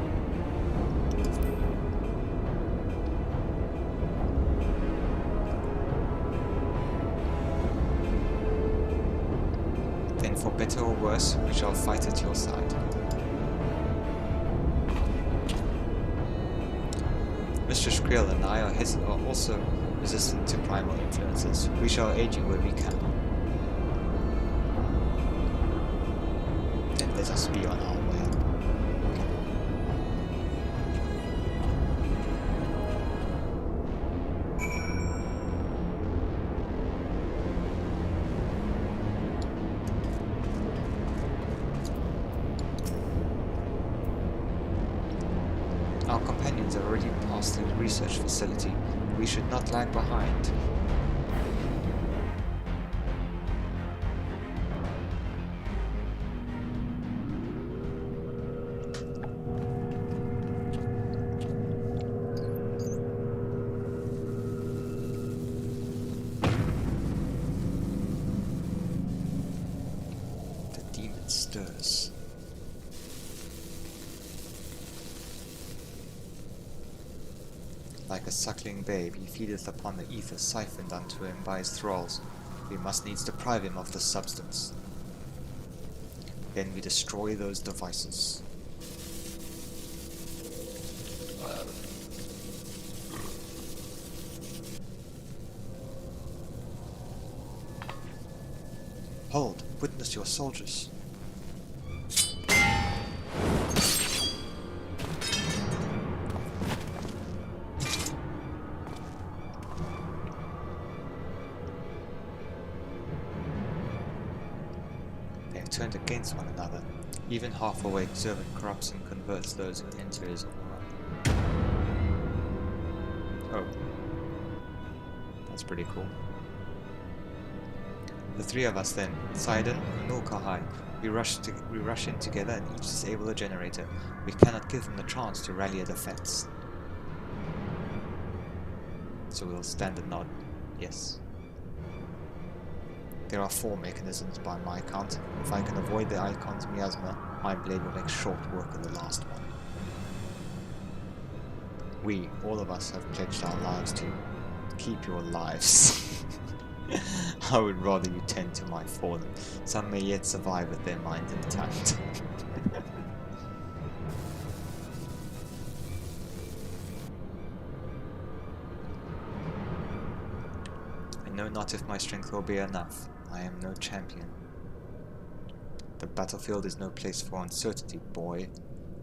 Then for better or worse, we shall fight at your side. Mistress Krill and I are also resistant to primal influences. We shall aid you where we can. Then let us be on our way. Our companions are already past the research facility. We should not lag behind. The demon stirs. Like a suckling babe, he feedeth upon the ether siphoned unto him by his thralls. We must needs deprive him of the substance. Then we destroy those devices. Hold, witness your soldiers. Turned against one another. Even half-awake servant corrupts and converts those who enter his aura. Oh. That's pretty cool. The three of us then, Sidon and Nulkahai, we rush in together and each disable a generator. We cannot give them the chance to rally a defense. So we'll stand and nod. Yes. There are 4 mechanisms by my count. If I can avoid the icon's miasma, my blade will make short work of the last one. We, all of us, have pledged our lives to you. Keep your lives. I would rather you tend to my fallen. Some may yet survive with their minds intact. I know not if my strength will be enough. I am no champion. The battlefield is no place for uncertainty, boy.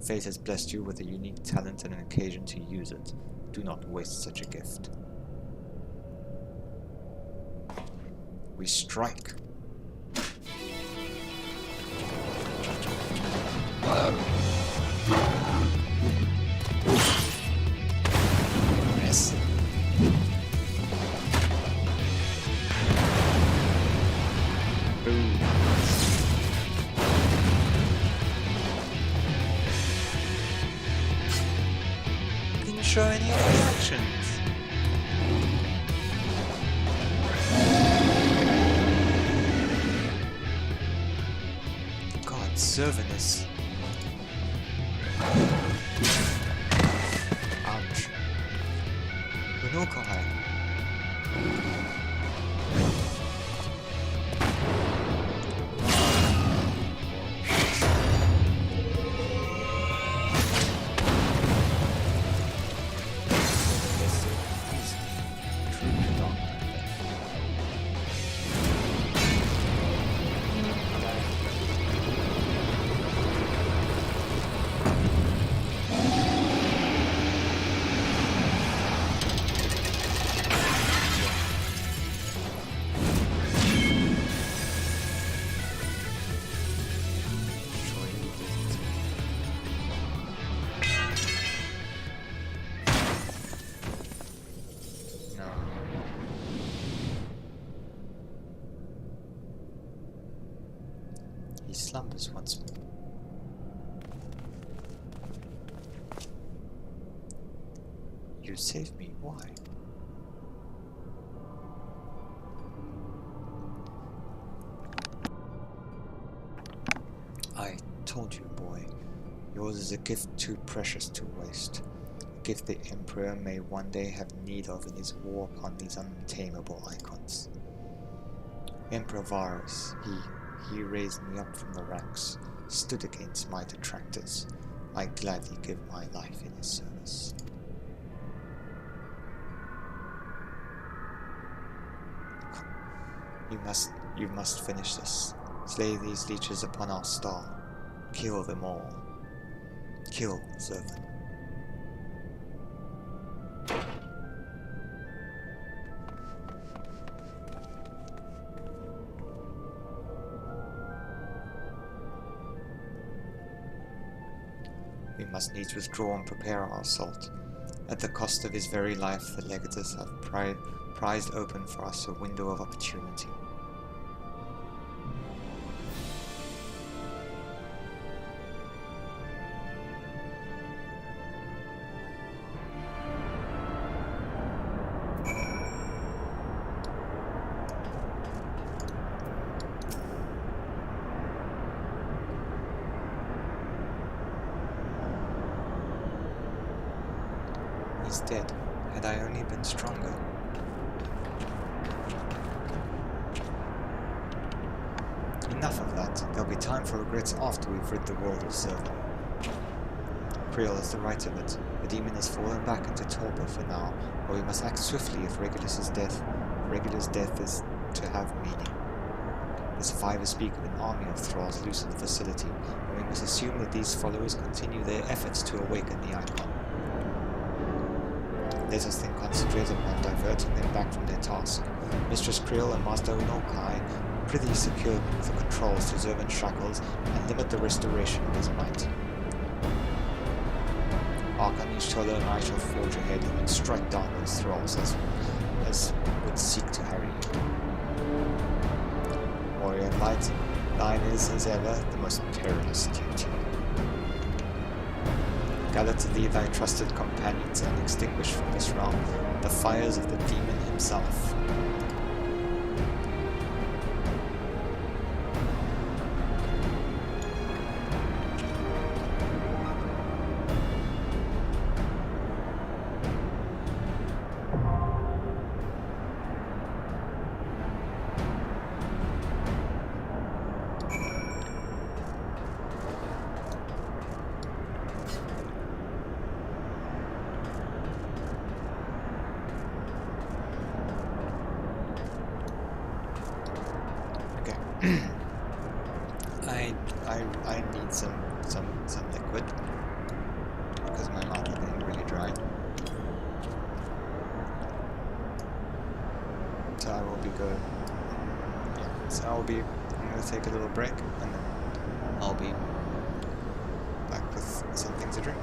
Fate has blessed you with a unique talent and an occasion to use it. Do not waste such a gift. We strike. Yes. Boom. Didn't show any reactions. God, serving us. Ouch. Unokai. He slumbers once more. You saved me, why? I told you, boy, yours is a gift too precious to waste. A gift the Emperor may one day have need of in his war upon these untamable icons. Emperor Varus, he raised me up from the ranks, stood against my detractors. I gladly give my life in his service. You must finish this. Slay these leeches upon our star. Kill them all. Kill Zervan. We must needs withdraw and prepare our assault. At the cost of his very life, the legatus have prized open for us a window of opportunity. He's dead. Had I only been stronger. Enough of that. There'll be time for regrets after we've rid the world of Zervan. Creel has the right of it. The demon has fallen back into torpor for now, but we must act swiftly if Regulus's death is to have meaning. The survivors speak of an army of thralls loose in the facility, and we must assume that these followers continue their efforts to awaken the icon. Let us then concentrate upon diverting them back from their task. Mistress Creel and Master Unokai prithee secure the controls to Zervan's shackles and limit the restoration of his might. Archangel Chola and I shall forge ahead and strike down those thralls as would seek to harry you. Warrior of Light, thine is, as ever, the most perilous duty. Gather to thee thy trusted companions and extinguish from this realm the fires of the demon himself. I need some liquid because my mouth is getting really dry. So I will be good. Yeah. So I'm gonna take a little break and then I'll be back with something to drink.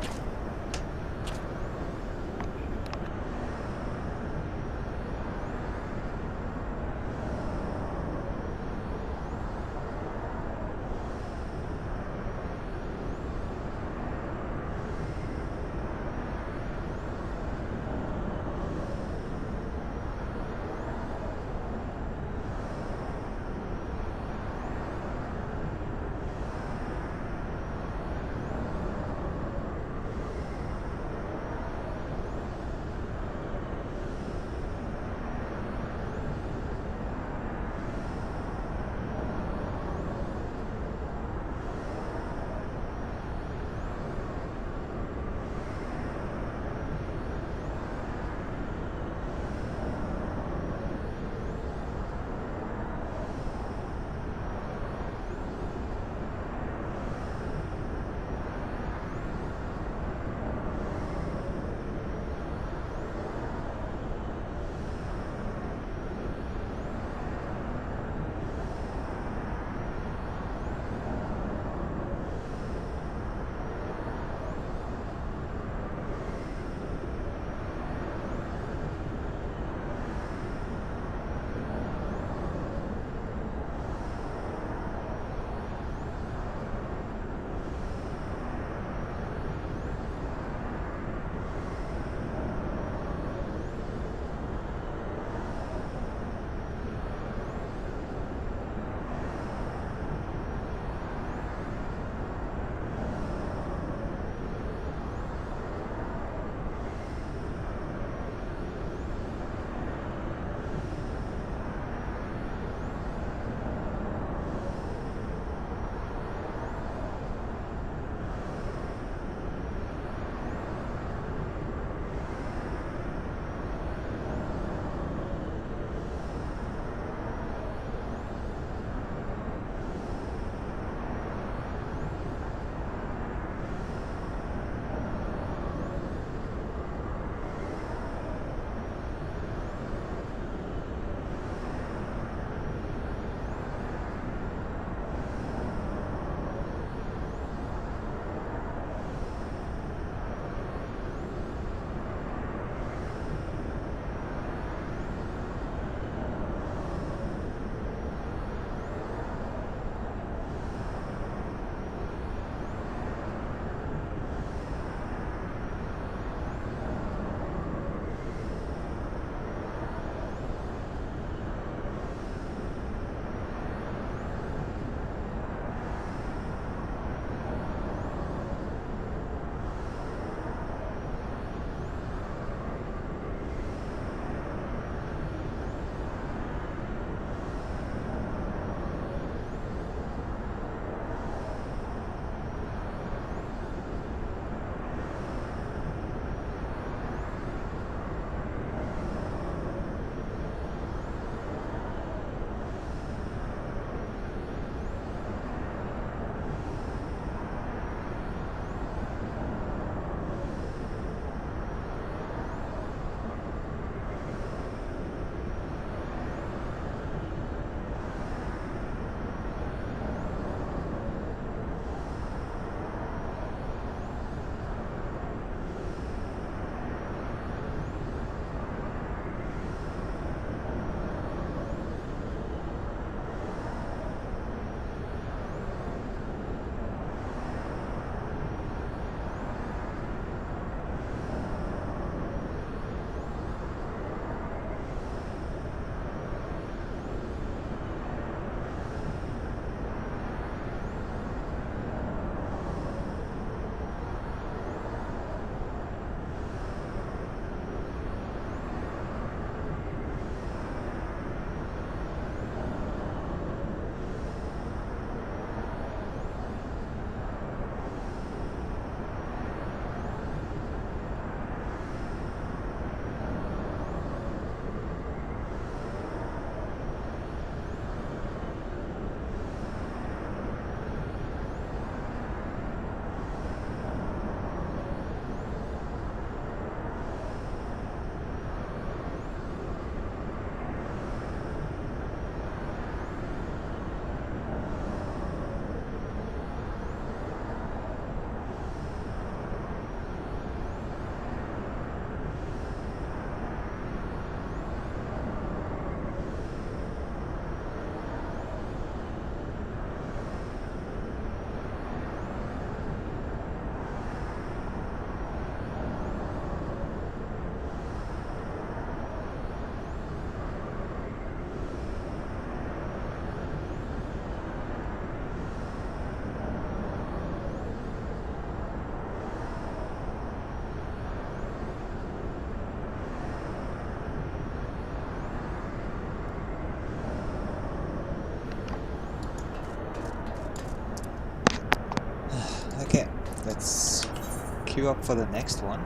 queue up for the next one.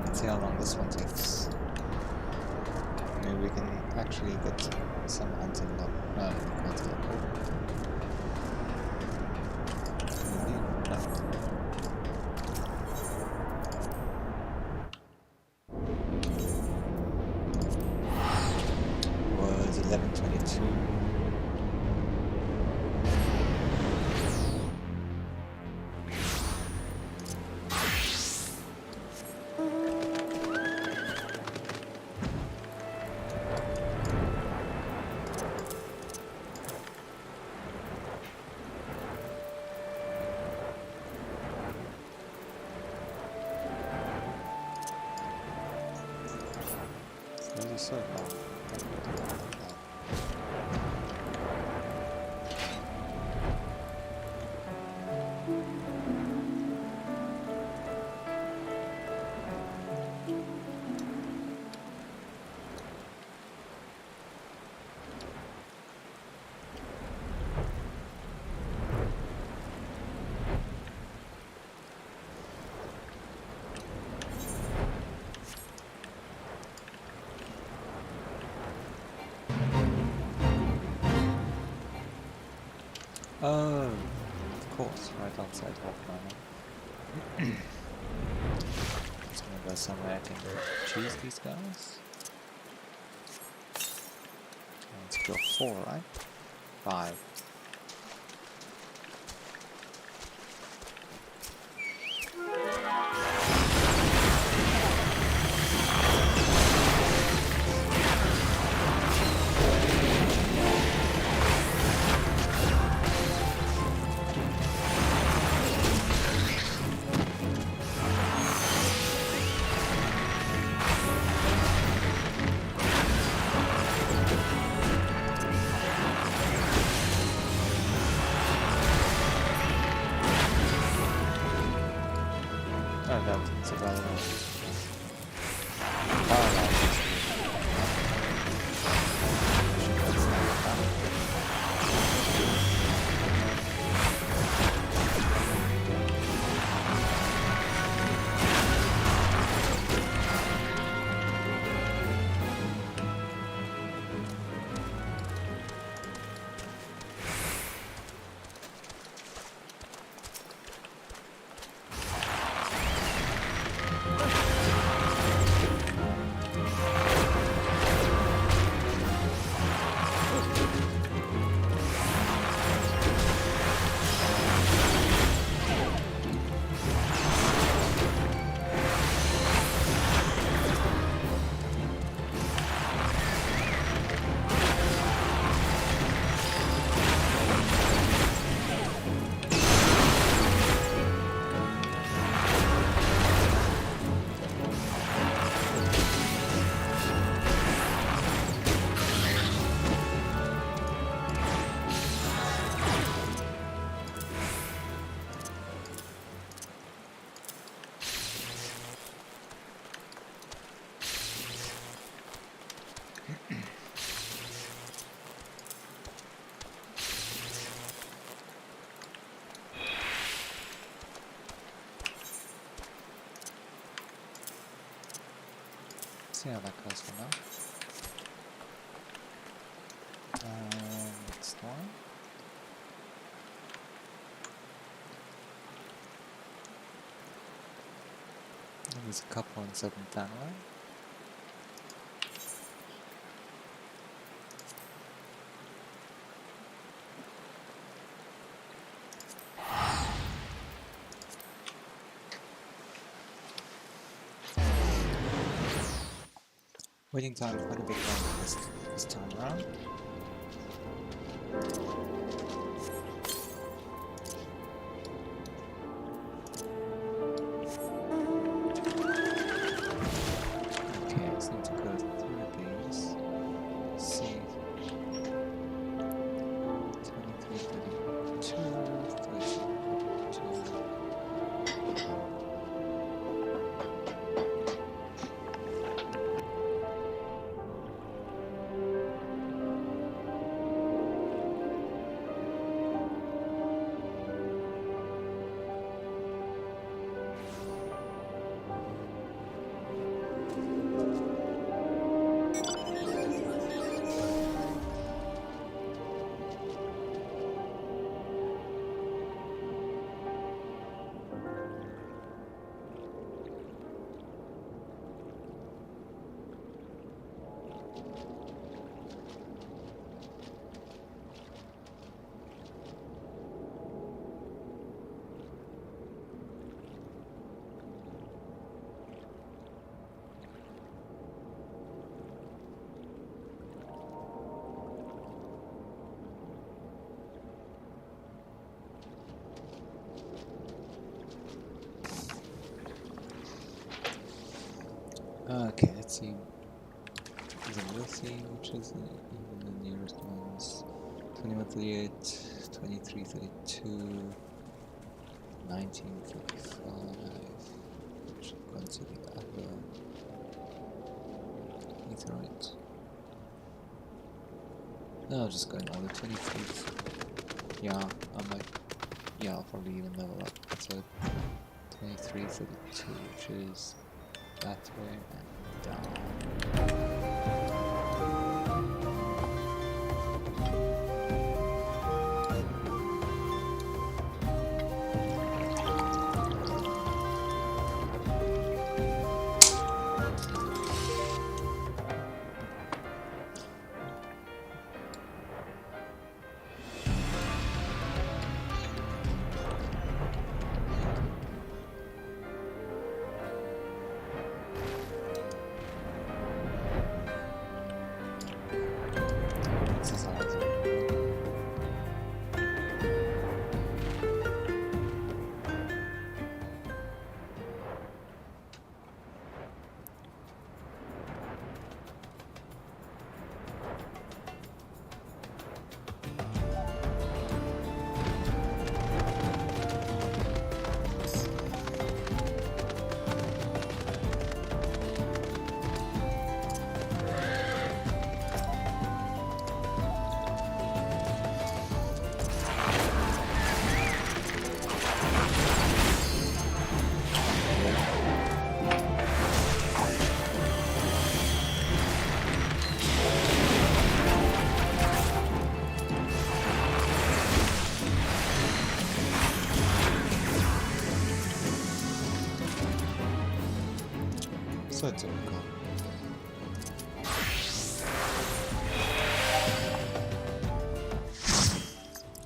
Let's see how long this one takes. Maybe we can actually get some hunting log. No, hunting log. Maybe? No. Was 11:22. So long. Oh, of course, right outside Hofmann. It's gonna go somewhere I can choose these guys. Let's go 4, right? 5. See how that goes for now. Next one. There's a couple in 7th down, right? Waiting time quite a bit longer this time around. Okay, I just need to go through these. See. 23, 32, 32. Okay, let's see. We'll see which is the nearest ones. 2138, 2332, 1945. Should go into the other Etherite. No, I'll just go in order. 23. Yeah, I'm like, yeah, I'll probably even level up. So 2332, which is that way and down. So typical.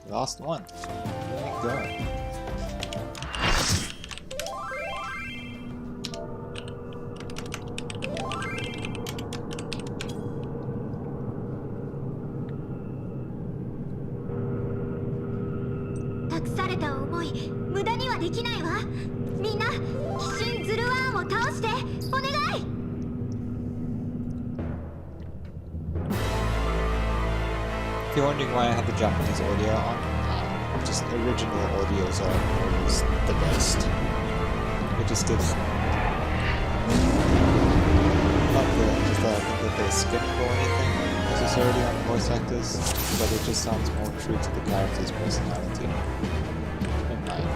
Last one. There we go. If you're wondering why I have the Japanese audio on, just original audios are always the best. It just gives not that they're skipping or anything necessarily on voice actors, but it just sounds more true to the character's personality, in my opinion.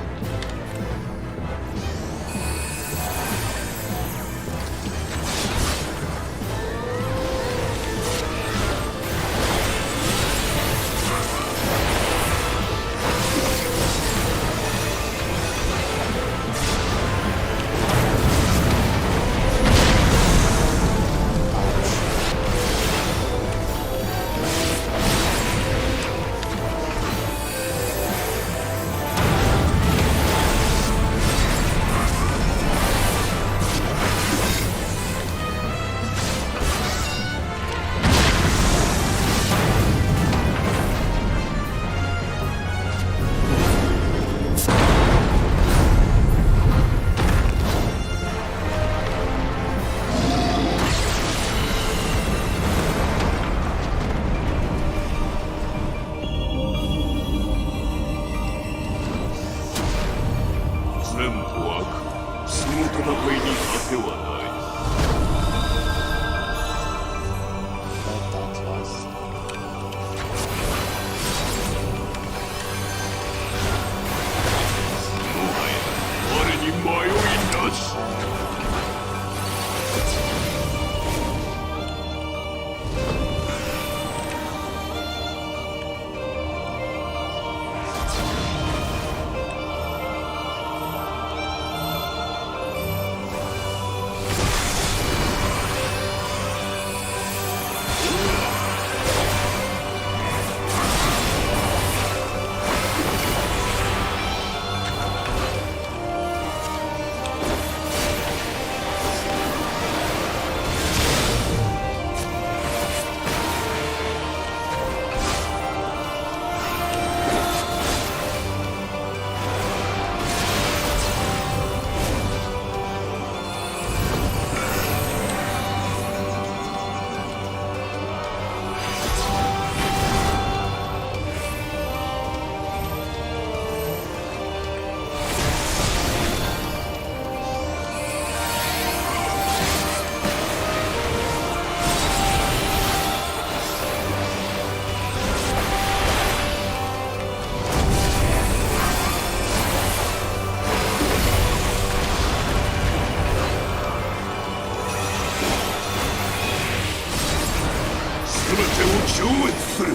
てを超越する。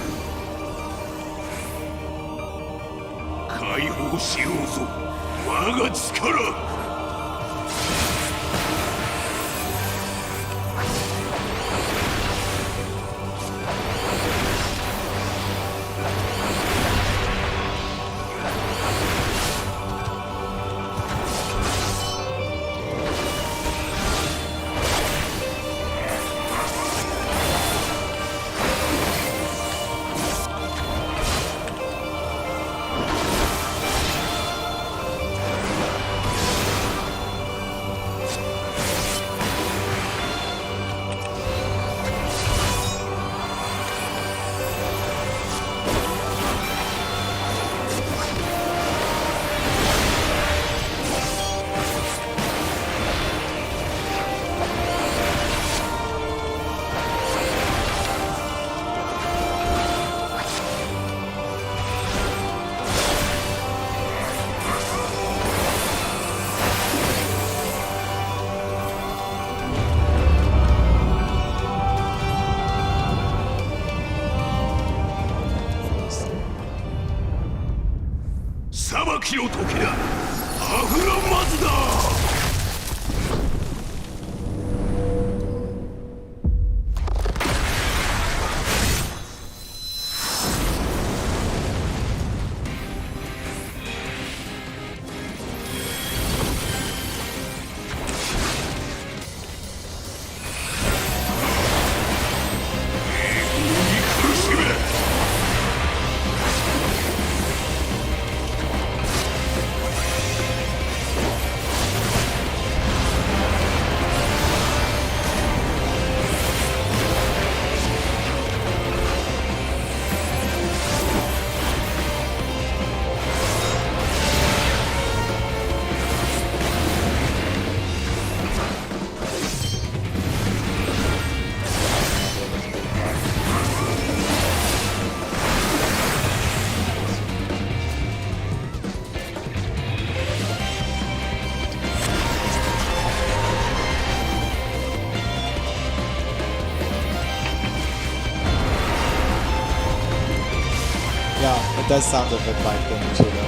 解放しようぞ我が力。裁きの時だ。アフラマズだ。Yeah, it does sound a bit like the Nichido.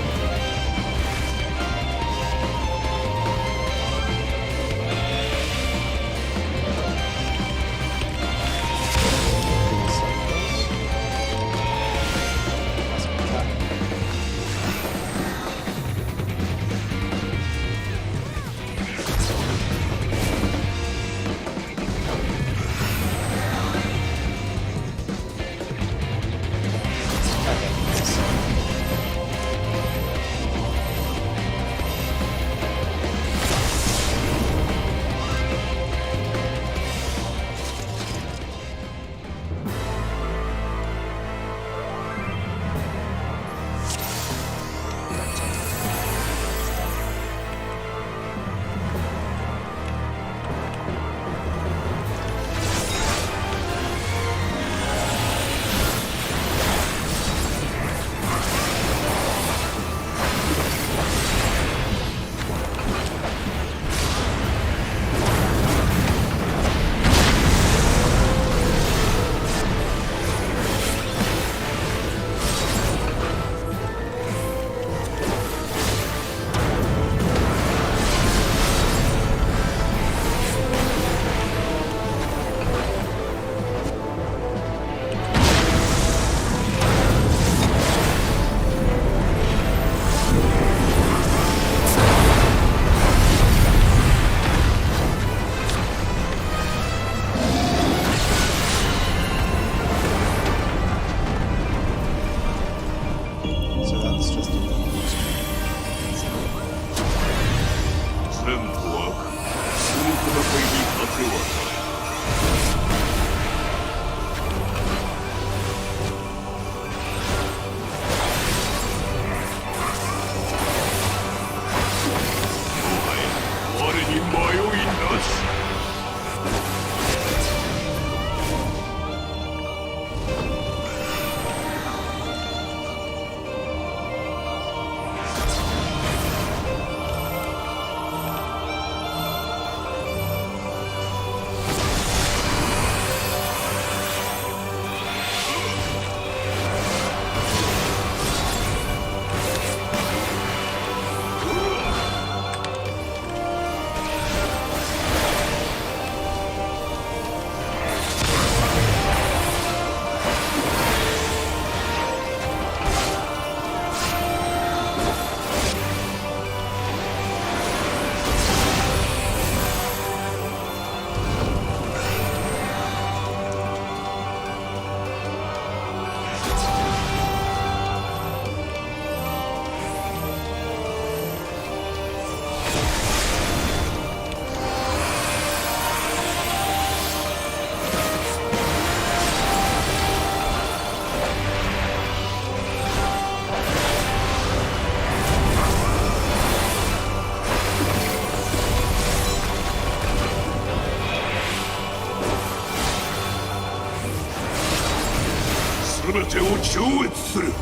全てを超越する。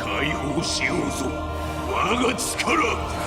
解放しようぞ我が力。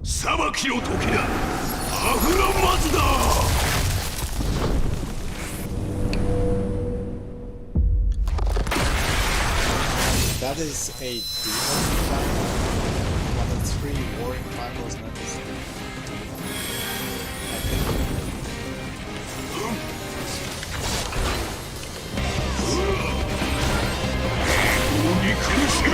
裁きの時だ。アフラマズだ。That is a demon primal, one of 3 warring primals known as Dragoon. I think. に苦しめ。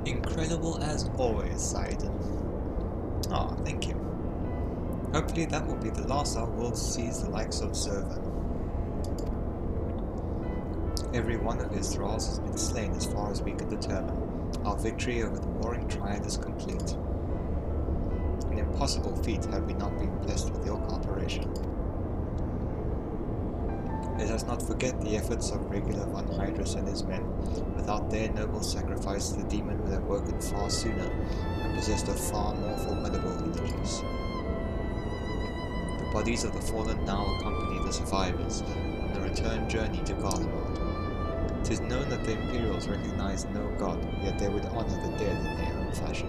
Incredible as always, Sidon. Ah, thank you. Hopefully that will be the last our world sees the likes of Zervan. Every one of his thralls has been slain as far as we can determine. Our victory over the warring Triad is complete. An impossible feat had we not been blessed with your cooperation. Let us not forget the efforts of regular Von Hydrus and his men. Without their noble sacrifice, the demon would have woken far sooner and possessed a far more formidable villages. The bodies of the fallen now accompany the survivors, on the return journey to Garlemald. It is known that the Imperials recognize no god, yet they would honor the dead in their own fashion.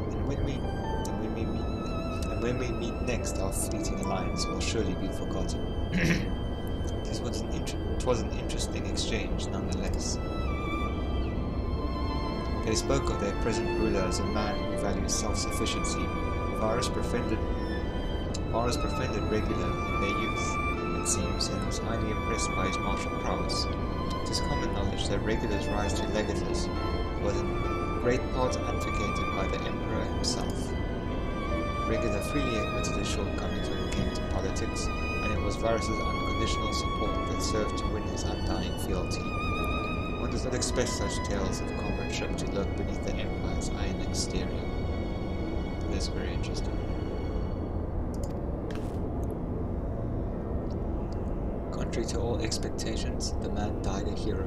And when we meet next, our fleeting alliance will surely be forgotten. It was an interesting exchange, nonetheless. They spoke of their present ruler as a man who values self-sufficiency. Varus befriended Regular in their youth, it seems, and was highly impressed by his martial prowess. It is common knowledge that Regular's rise to legatus was in great part advocated by the Emperor himself. Regular freely admitted his shortcomings when it came to politics, and it was Varus's unconditional support that served to win his undying fealty. One does not expect such tales of comradeship to lurk beneath the Empire's iron exterior. It is very interesting. Contrary to all expectations, the man died a hero.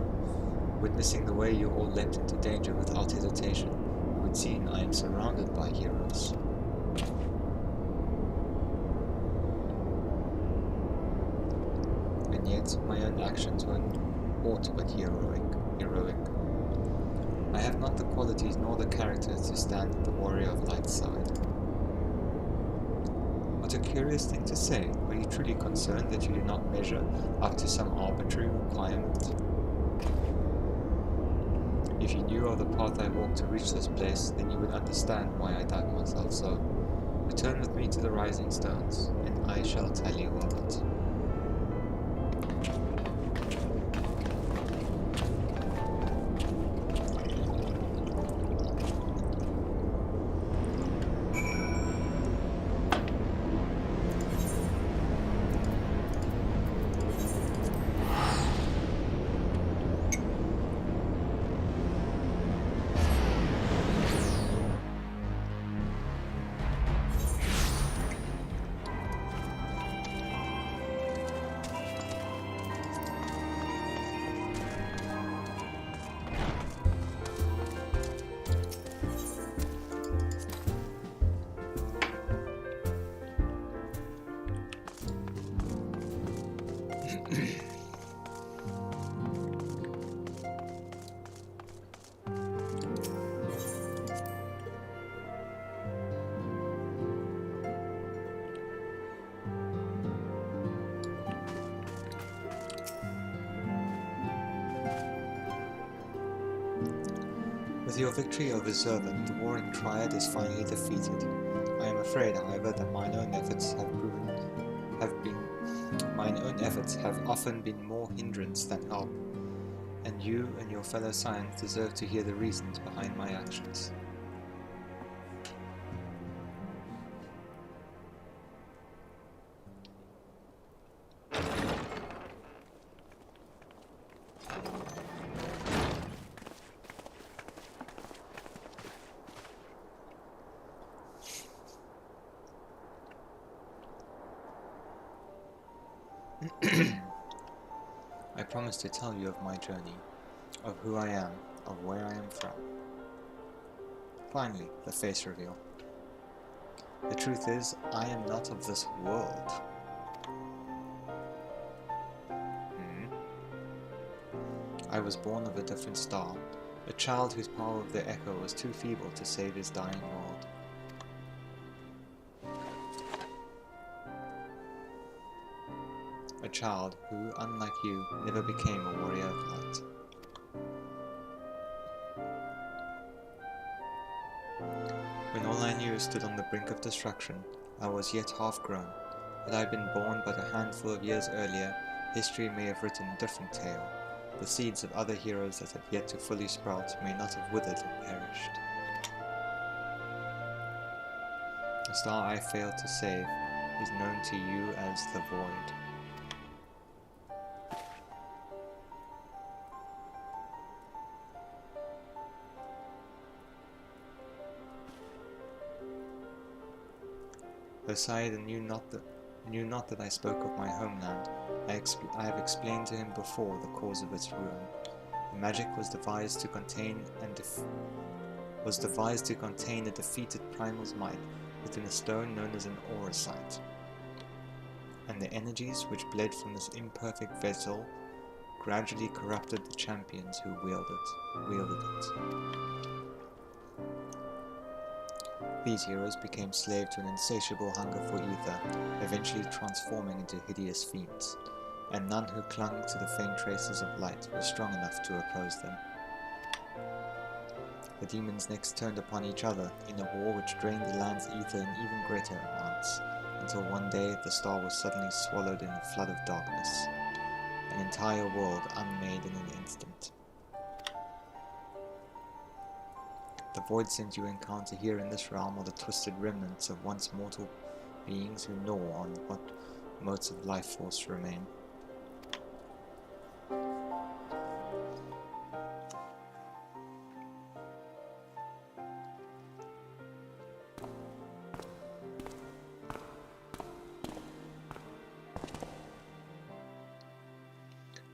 Witnessing the way you all leapt into danger without hesitation, it would seem I am surrounded by heroes. And yet, my own actions were aught but heroic. I have not the qualities nor the character to stand at the warrior of light's side. What a curious thing to say. Are you truly concerned that you do not measure up to some arbitrary requirement? If you knew of the path I walked to reach this place, then you would understand why I doubt myself so. Return with me to the Rising Stones, and I shall tell you of it. With your victory over Zervan, the warring Triad is finally defeated. I am afraid, however, that mine own efforts have often been more hindrance than help, and you and your fellow Scions deserve to hear the reasons behind my actions. I promise to tell you of my journey, of who I am, of where I am from. Finally, the face reveal. The truth is, I am not of this world. I was born of a different star, a child whose power of the echo was too feeble to save his dying world. A child who, unlike you, never became a warrior of light. When all I knew stood on the brink of destruction, I was yet half-grown. Had I been born but a handful of years earlier, history may have written a different tale. The seeds of other heroes that have yet to fully sprout may not have withered and perished. The star I failed to save is known to you as the Void. Though Saida knew not that I spoke of my homeland, I have explained to him before the cause of its ruin. The magic was devised to contain a defeated primal's might within a stone known as an auracite. and the energies which bled from this imperfect vessel gradually corrupted the champions who wielded it. These heroes became slave to an insatiable hunger for ether, eventually transforming into hideous fiends, and none who clung to the faint traces of light were strong enough to oppose them. The demons next turned upon each other in a war which drained the land's ether in even greater amounts, until one day the star was suddenly swallowed in a flood of darkness, an entire world unmade in an instant. The void scent you encounter here in this realm are the twisted remnants of once mortal beings who gnaw on what motes of life force remain.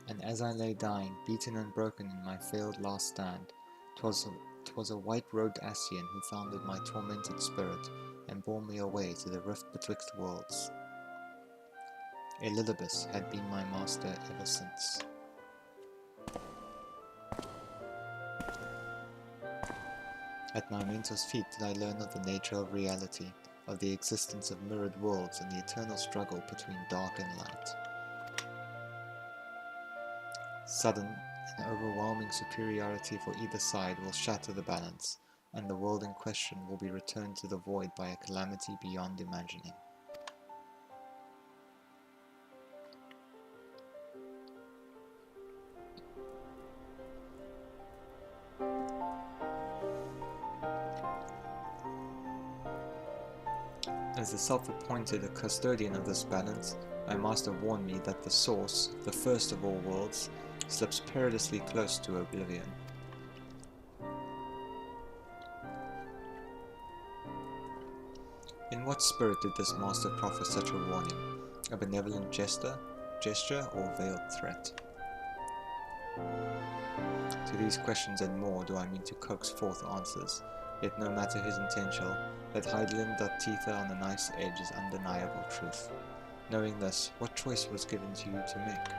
And as I lay dying, beaten and broken in my failed last stand, 'twas a white-robed Ascian who founded my tormented spirit, and bore me away to the rift betwixt worlds. Elilibus had been my master ever since. At my mentor's feet did I learn of the nature of reality, of the existence of mirrored worlds and the eternal struggle between dark and light. Sudden and overwhelming superiority for either side will shatter the balance, and the world in question will be returned to the void by a calamity beyond imagining. As the self-appointed custodian of this balance, my master warned me that the source, the first of all worlds, slips perilously close to oblivion. In what spirit did this master proffer such a warning? A benevolent gesture or veiled threat? To these questions and more do I mean to coax forth answers, yet no matter his intention, that Heidelin.Tether on the knife's edge is undeniable truth. Knowing this, what choice was given to you to make?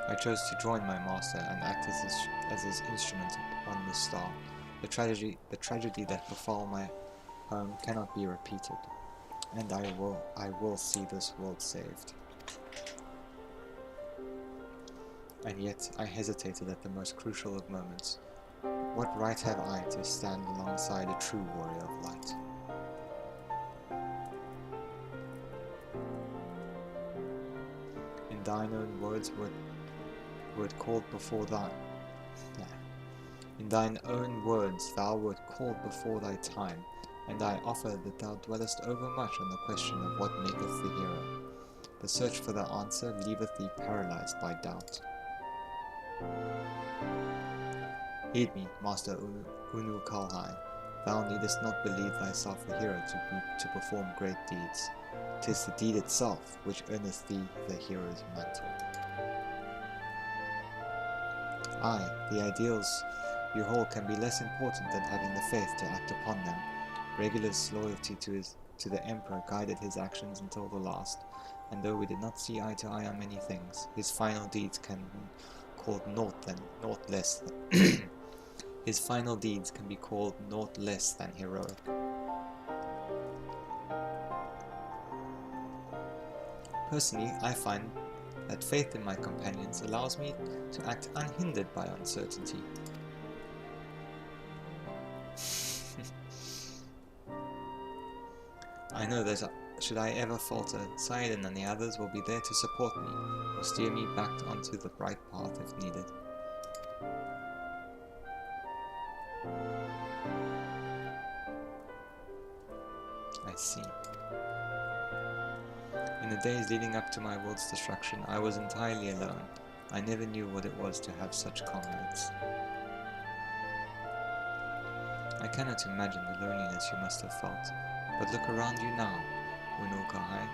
I chose to join my master and act as his instrument upon this star. The tragedy that befell my home cannot be repeated, and I will see this world saved. And yet I hesitated at the most crucial of moments. What right have I to stand alongside a true warrior of light? In thine own words wert called before In thine own words thou wert called before thy time, and I offer that thou dwellest overmuch on the question of what maketh the hero. The search for the answer leaveth thee paralyzed by doubt. Heed me, Master Unu Kalhai. Thou needest not believe thyself a hero to perform great deeds. 'Tis the deed itself which earneth thee the hero's mantle. Aye, the ideals you hold can be less important than having the faith to act upon them. Regulus' loyalty to the Emperor guided his actions until the last, and though we did not see eye to eye on many things, his final deeds can be called naught less than his final deeds can be called naught less than heroic. Personally, I find that faith in my companions allows me to act unhindered by uncertainty. I know that should I ever falter, Sidon and the others will be there to support me, or steer me back onto the bright path if needed. I see. In the days leading up to my world's destruction, I was entirely alone. I never knew what it was to have such comrades. I cannot imagine the loneliness you must have felt, but look around you now, Unokahai.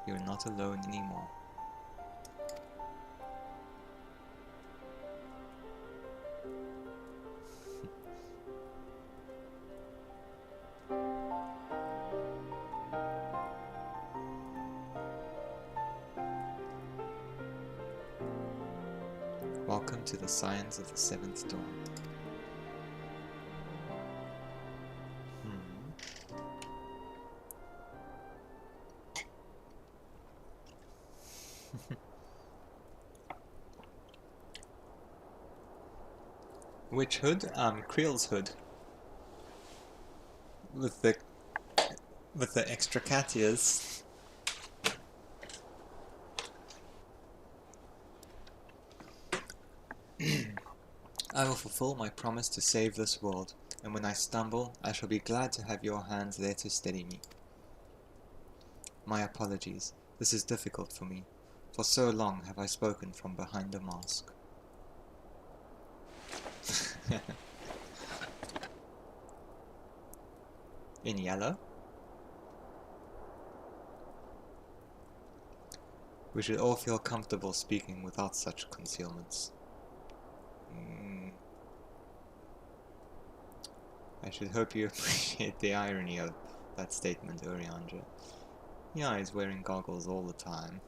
You're not alone anymore. Welcome to the Science of the Seventh Dawn. Which hood? Creel's hood. With the extra cat ears. I will fulfill my promise to save this world, and when I stumble, I shall be glad to have your hands there to steady me. My apologies. This is difficult for me. For so long have I spoken from behind a mask. In yellow? We should all feel comfortable speaking without such concealments. I should hope you appreciate the irony of that statement, Urianja. Yeah, he's wearing goggles all the time.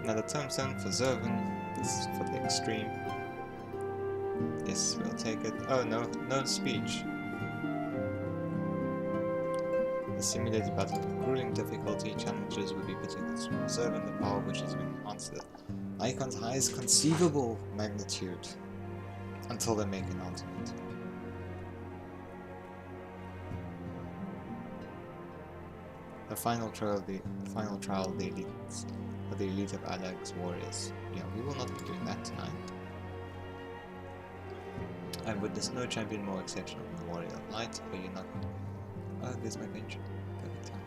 Another tombstone for Zervan. This is for the extreme. Yes, we'll take it. Oh no, no speech. The simulated battle of grueling difficulty challenges will be particular to Zervan, the power which has been enhanced to the icon's highest conceivable magnitude until they make an ultimate. The final trial of the elites. For the elite of Alag's warriors. Yeah, we will not be doing that tonight. I've witnessed no champion more exceptional than the warrior of light. Are you not? Oh, there's my bench. Perfect time.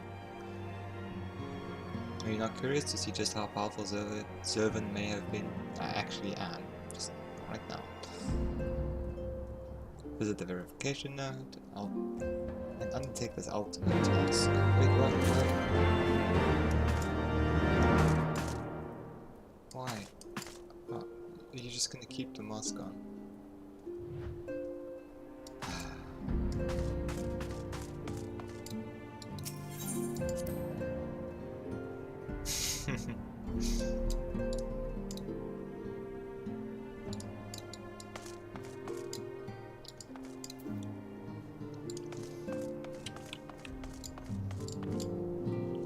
Are you not curious to see just how powerful Zervan may have been? I actually am. Just right now. Visit the verification node. And undertake this ultimate task. Wait, what? Why? Oh, are you just gonna keep the mask on?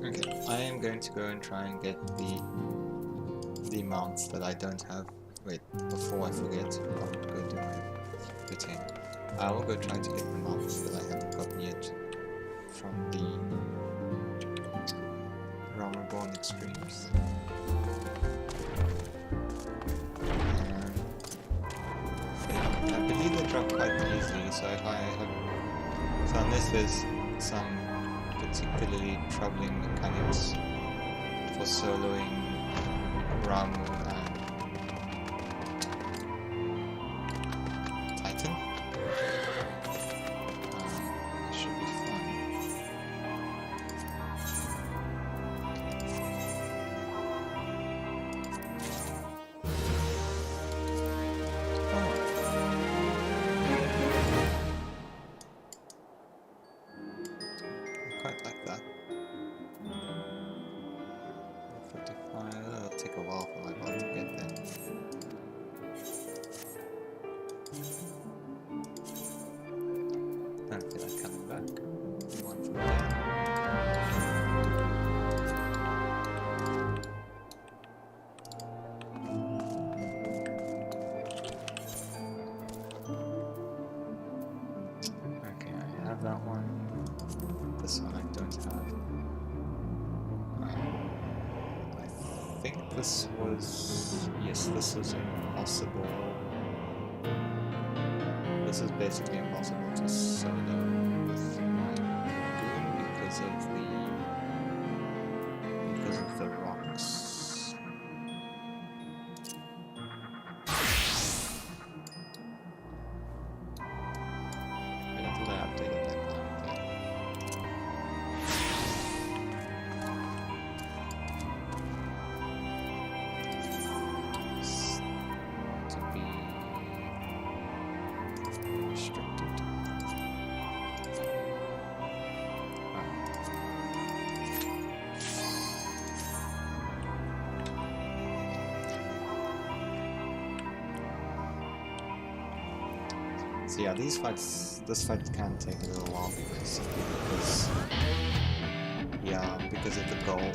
Okay, I am going to go and try and get the mounts that I don't have. Wait, before I forget, I'll go do my routine. I will go try to get the mounts that I haven't gotten yet from the Reborn Extremes. And I believe they drop quite easily, so if I have... So unless there's some particularly troubling mechanics for soloing Ramu and Titan. It should be fun. I quite like that. 55, it'll take a while for my bot to get there. I don't feel like coming back. One from there. Okay, I have that one. This one I don't have. I think this was... yes, this was impossible. This is basically impossible to solo with So yeah, this fight can take a little while simply because of the goal.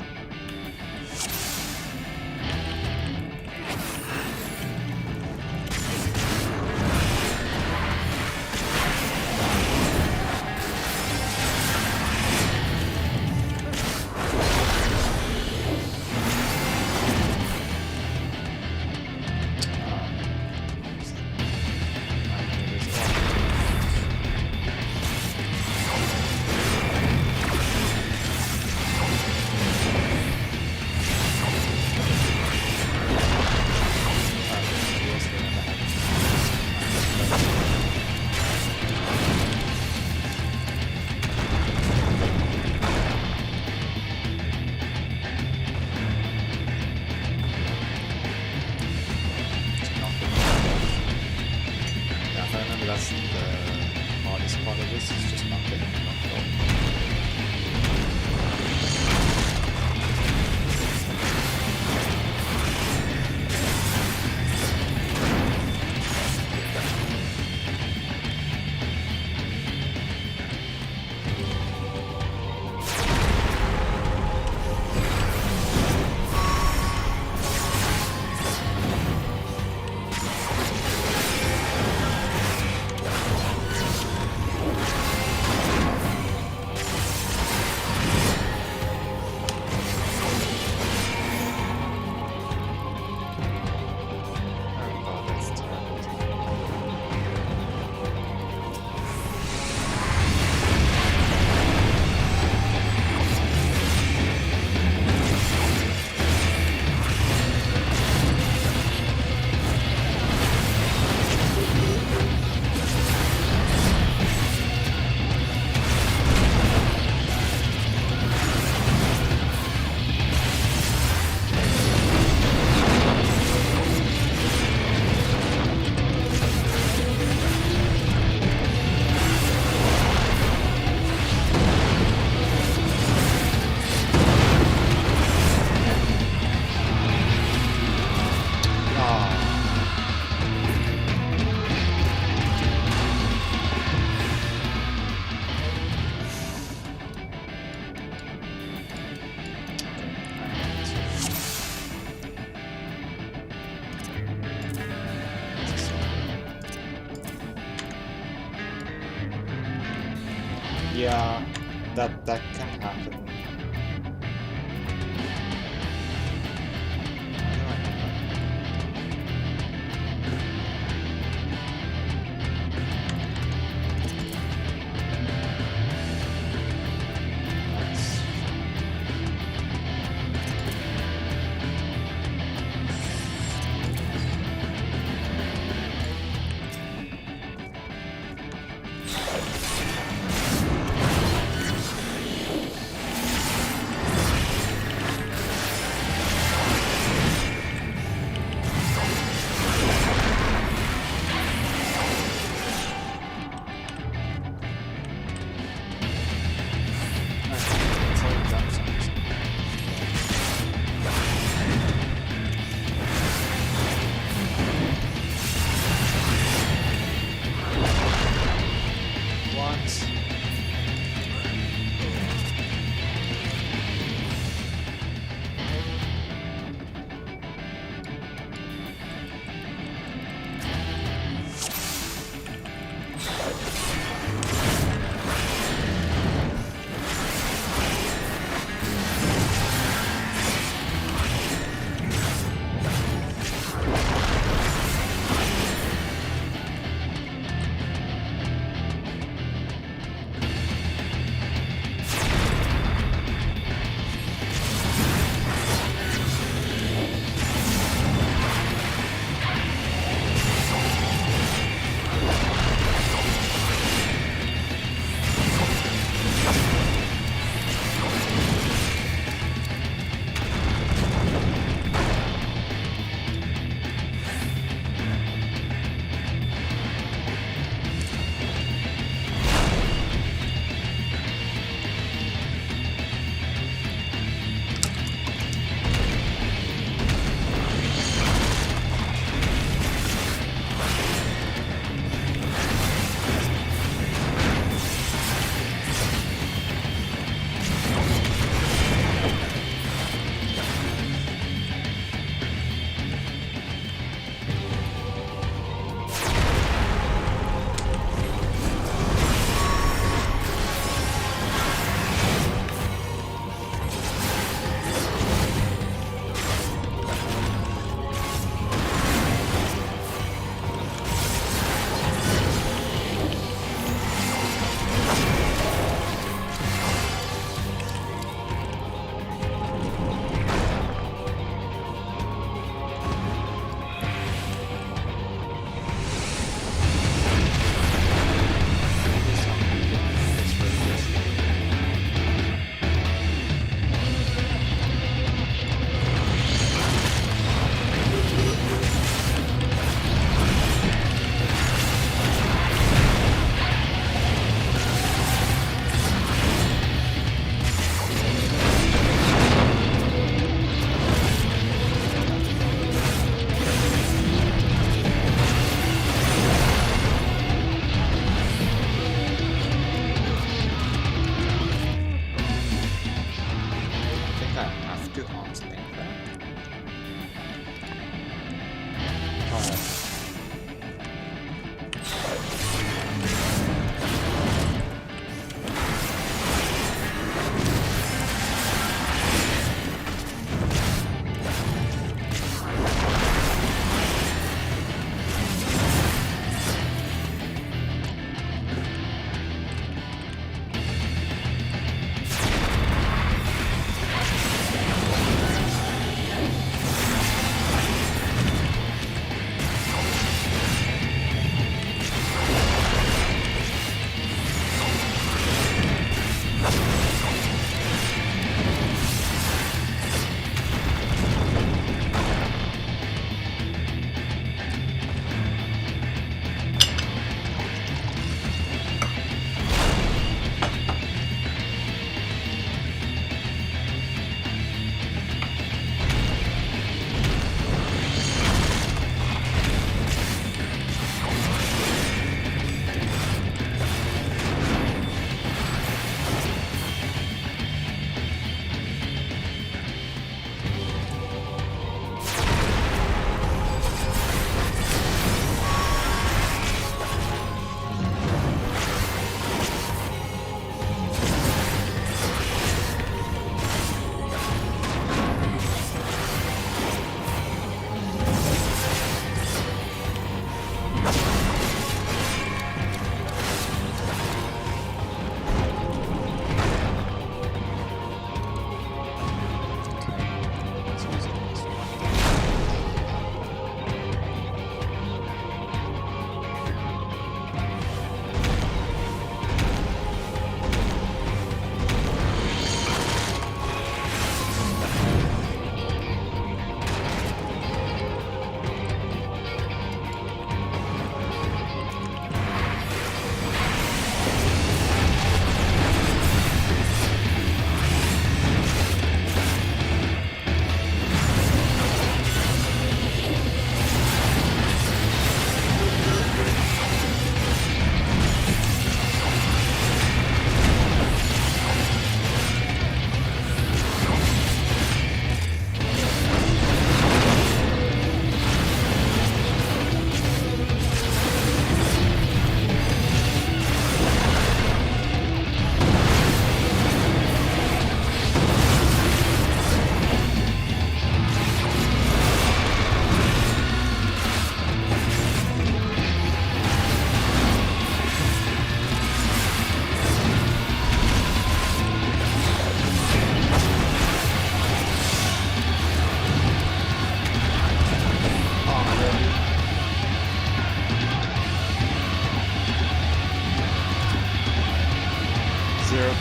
That's the hardest part of this, is just not getting knocked off. Yeah, that can happen.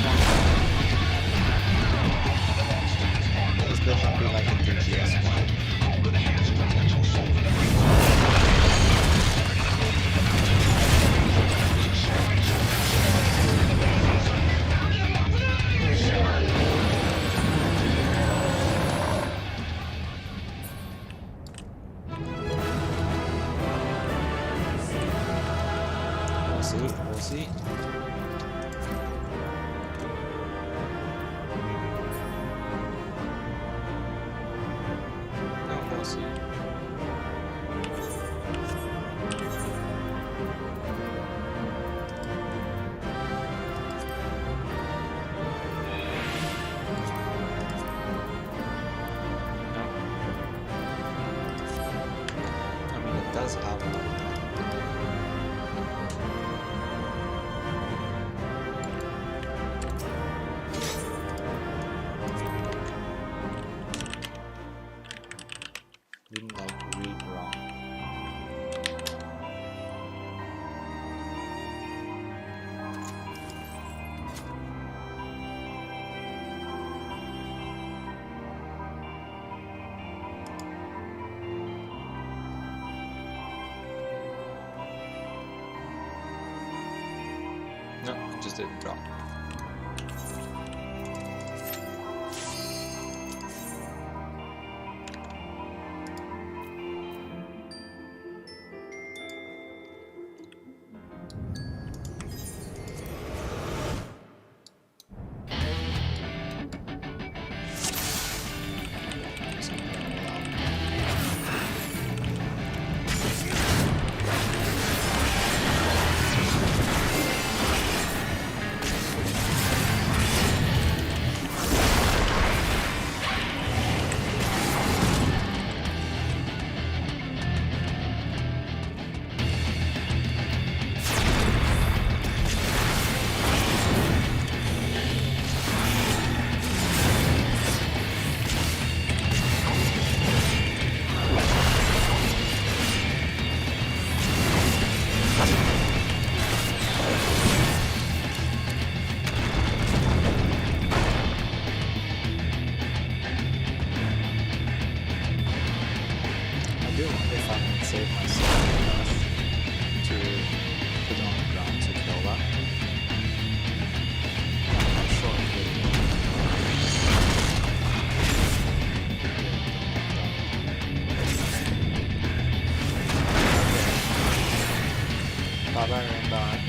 This build might be like a 3GS one. We'll see. No, we'll see. No. I mean, it does have one. Didn't like read wrong. No, it just didn't drop. If I can save myself enough to put it on the ground to kill that. I'm not sure if it Barbarian die.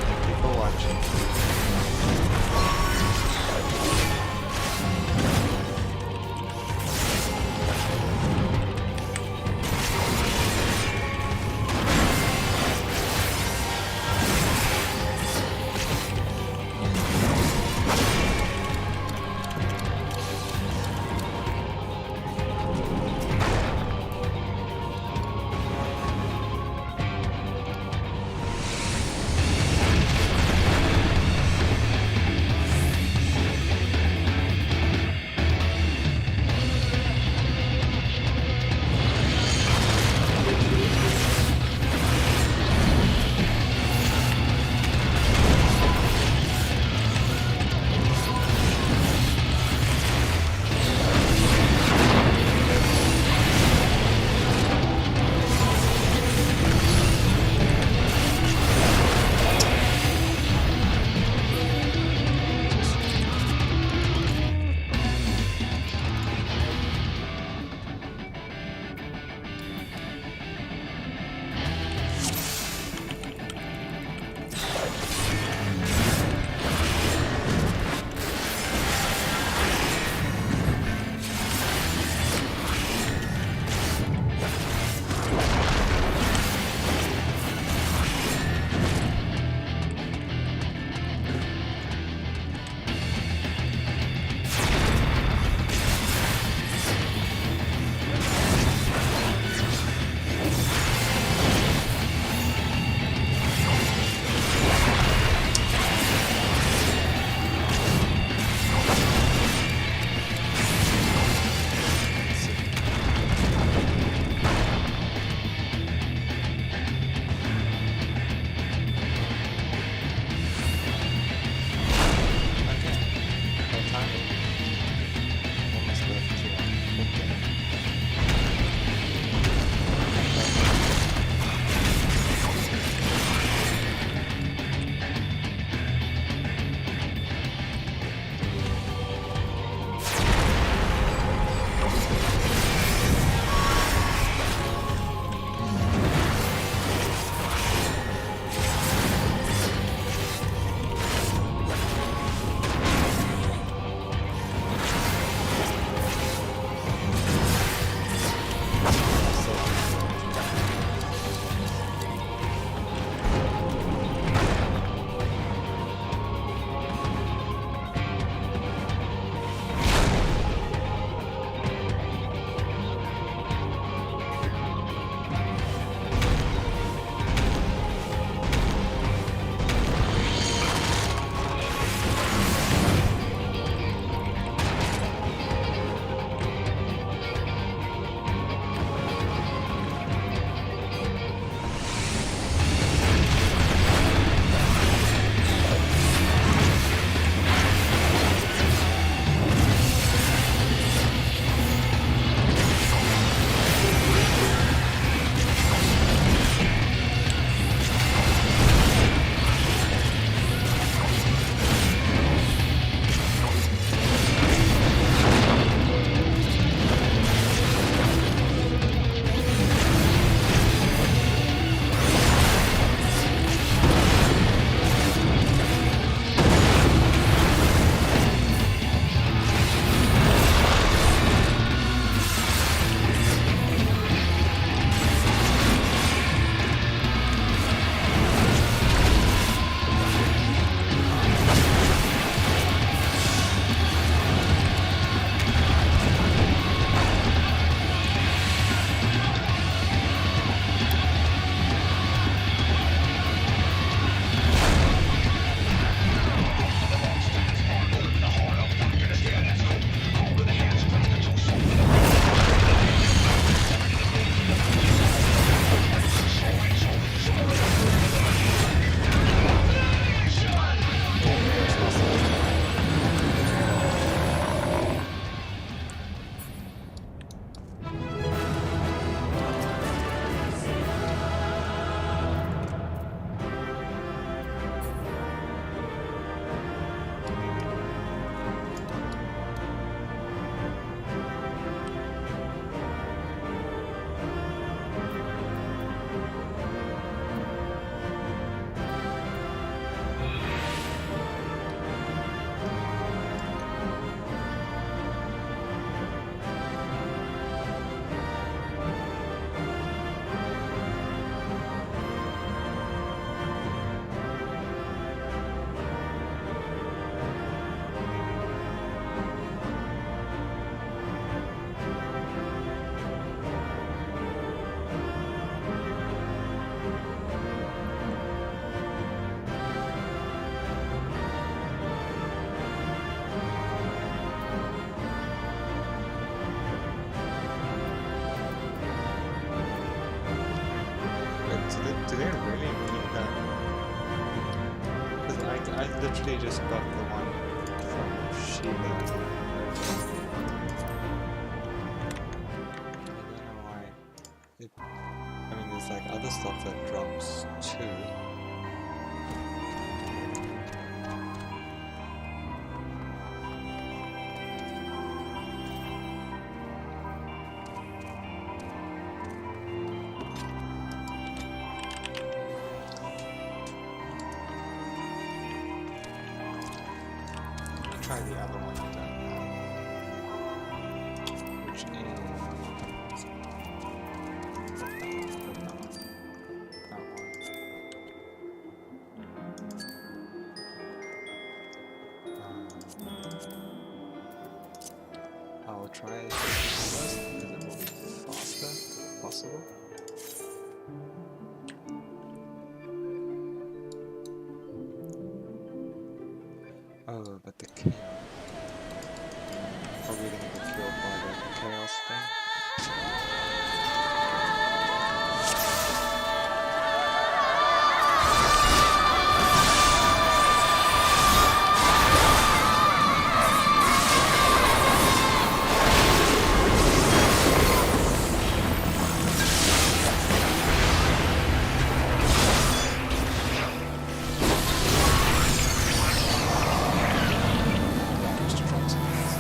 Thank you for watching. I literally just got the one from Sheila. I don't know why. I mean, there's like other stuff that drops too. Try the other one you don't have, which is I'll try it first because it will be faster if possible. Oh, but the chaos. Probably gonna get killed by the chaos thing. Just try something else.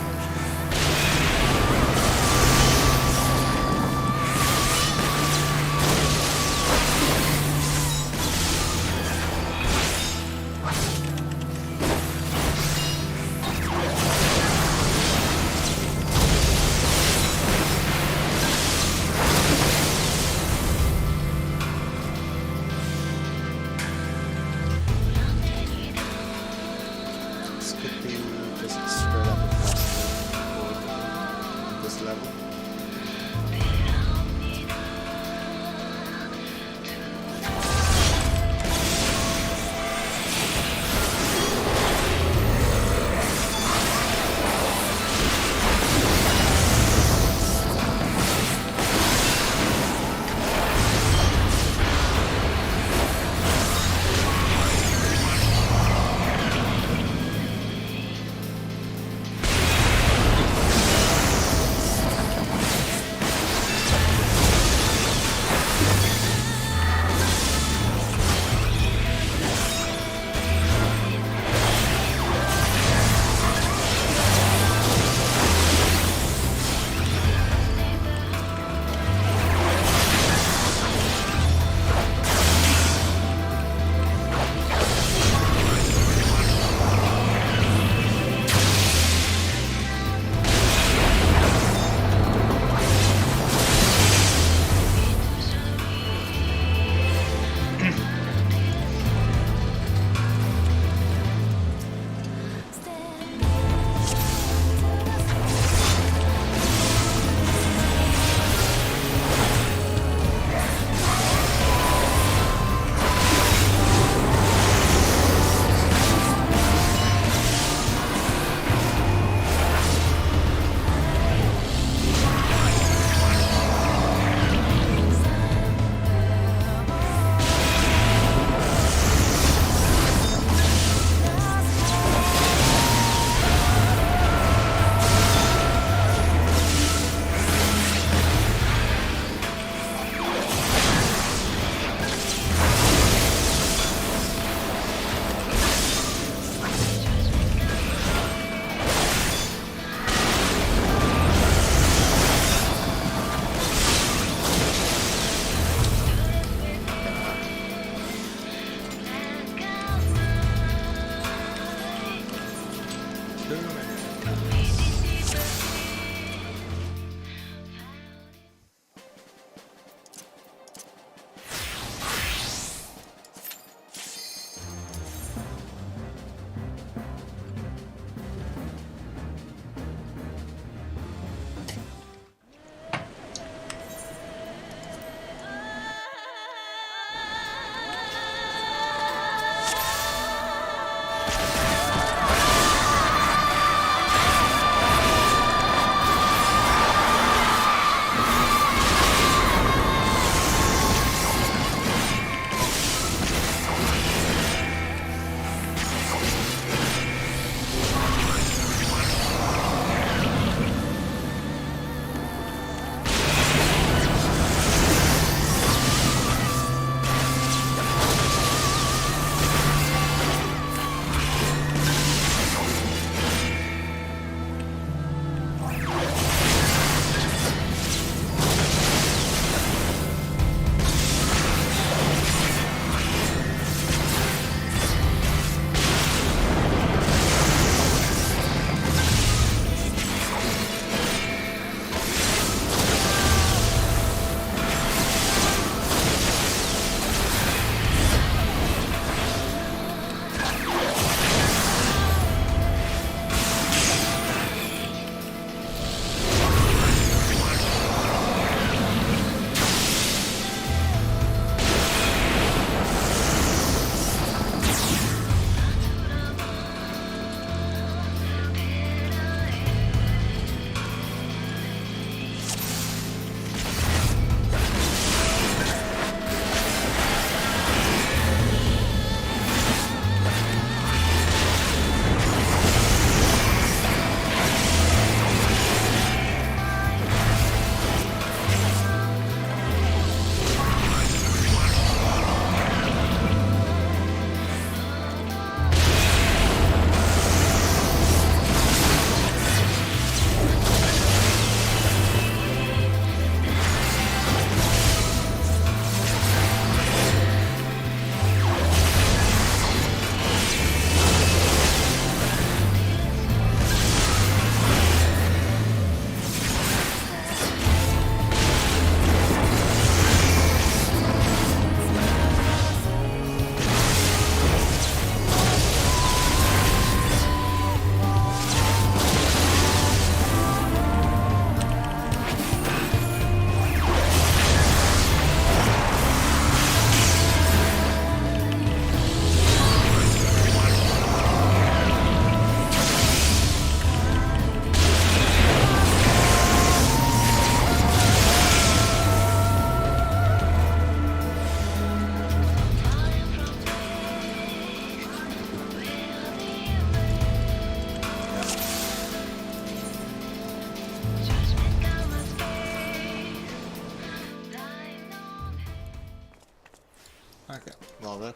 Well,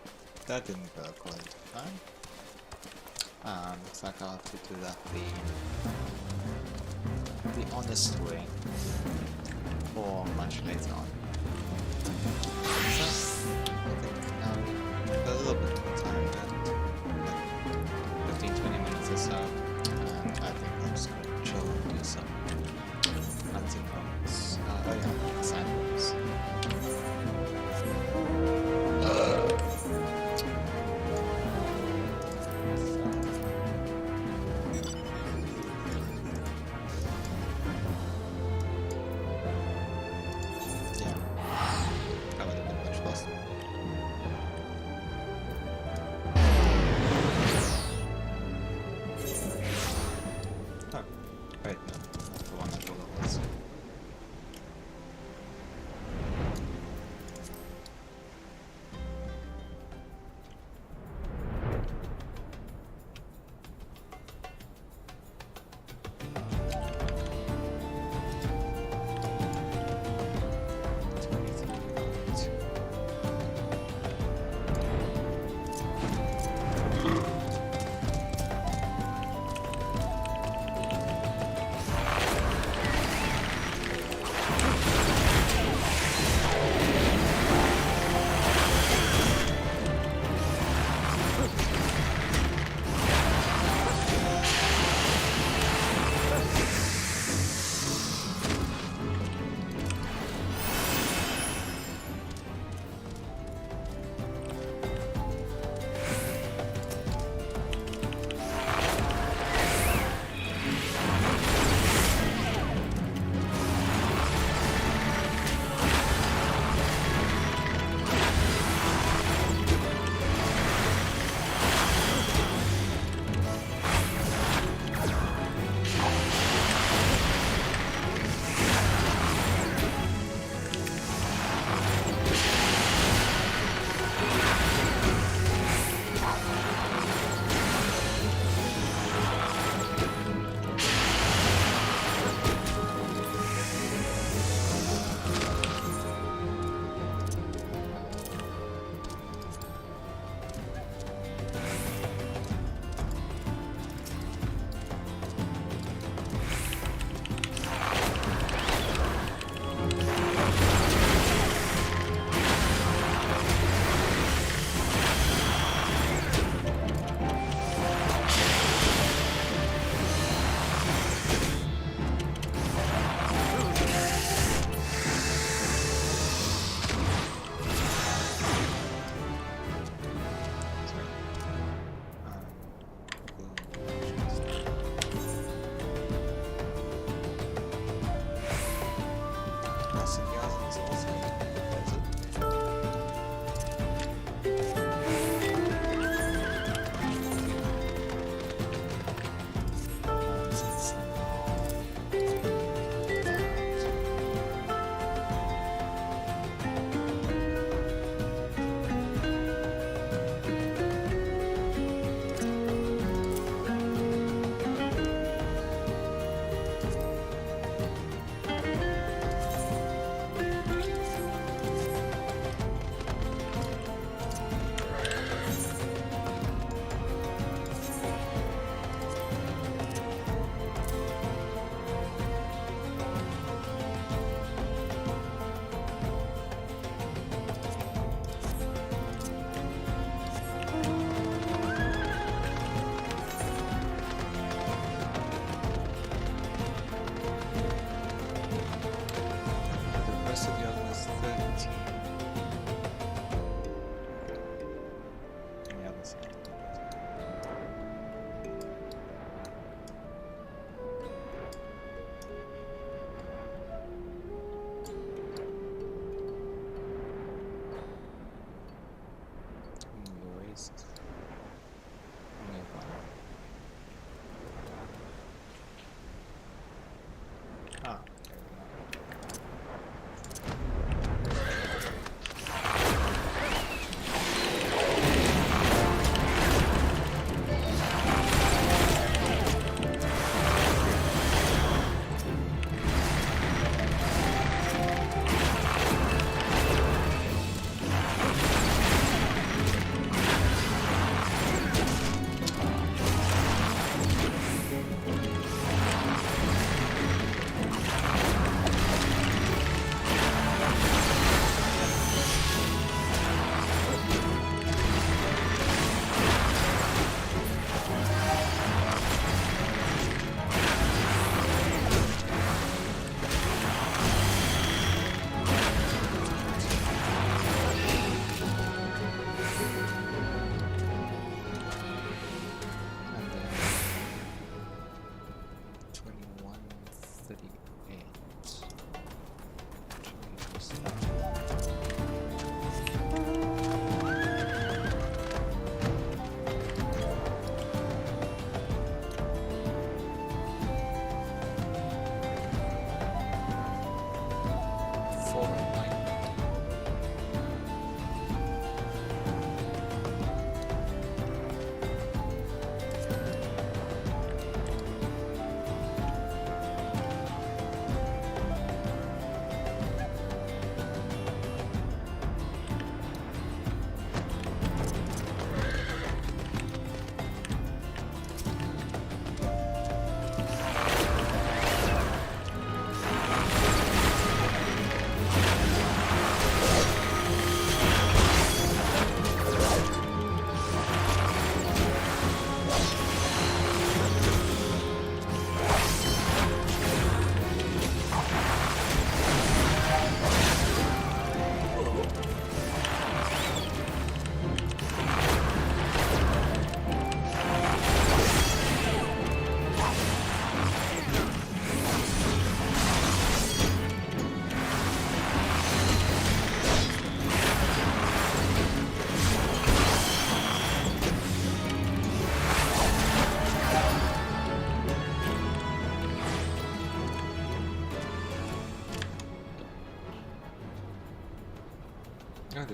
that didn't go according to plan. Looks like I'll have to do that the honest way, or much later on. So, I think now we've got a little bit more time, like 15-20 minutes or so, and I think I'm just going to chill and do some hunting moments. Oh yeah, sandworms.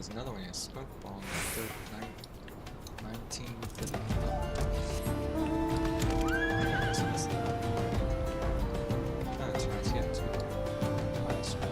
there's another one here. Smoke bomb. 1930. Oh, it's right here too. That's right.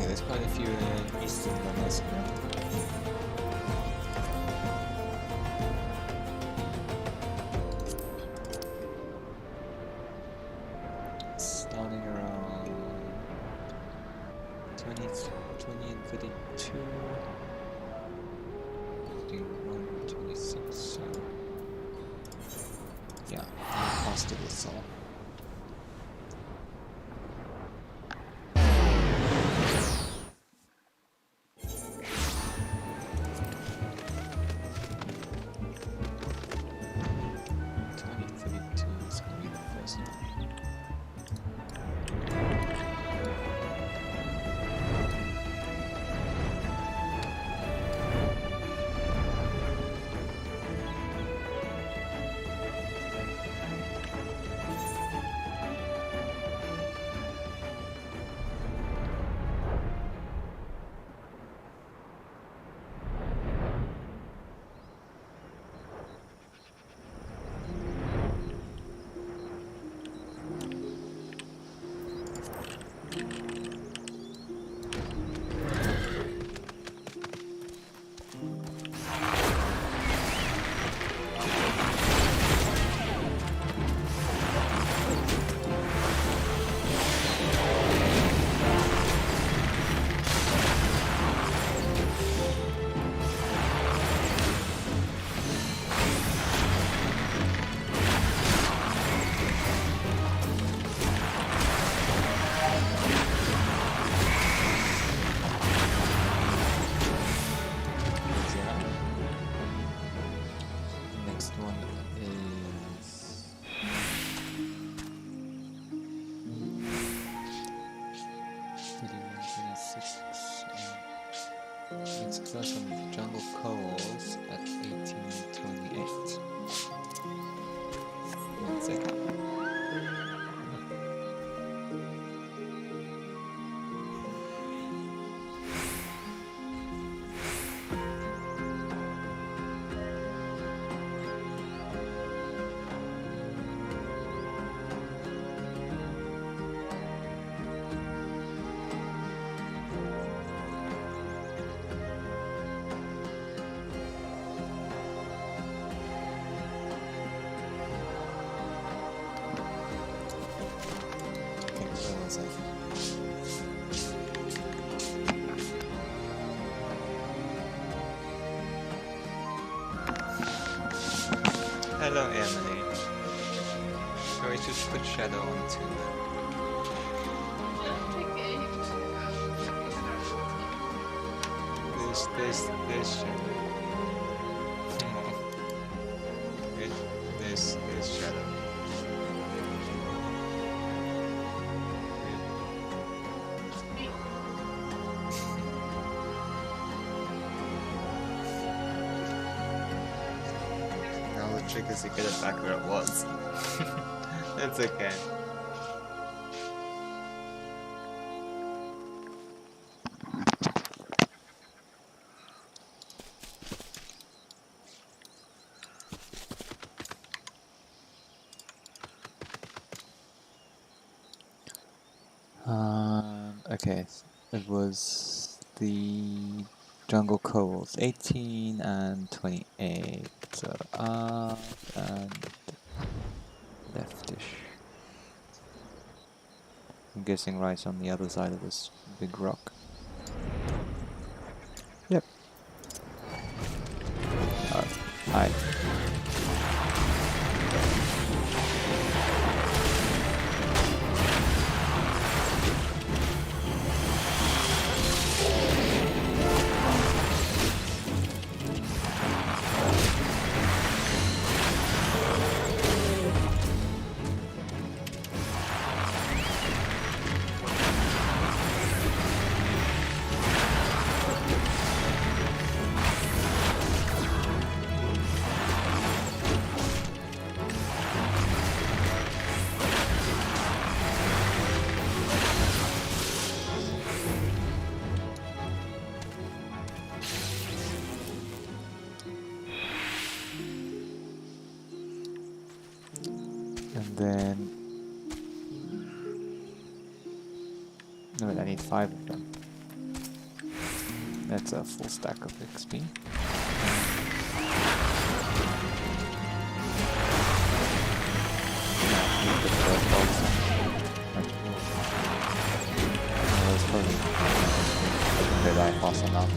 There's quite a few eastern runners here. Starting around 20 and 32. 51, 26, so yeah, past it is all. Clash on Jungle Coals at 1828. 1 second. failsafe. Hello, Emily. Shall we just put Shadow on too? There's Shadow. Wait, there's Shadow. Now the trick is to get it back where it was. It's okay. Okay, it was the jungle coals, 18 and 28. So up and leftish. I'm guessing right on the other side of this big rock. Yep. Hi. And then... No, wait, I need 5 of them. That's a full stack of XP. Did I pass enough?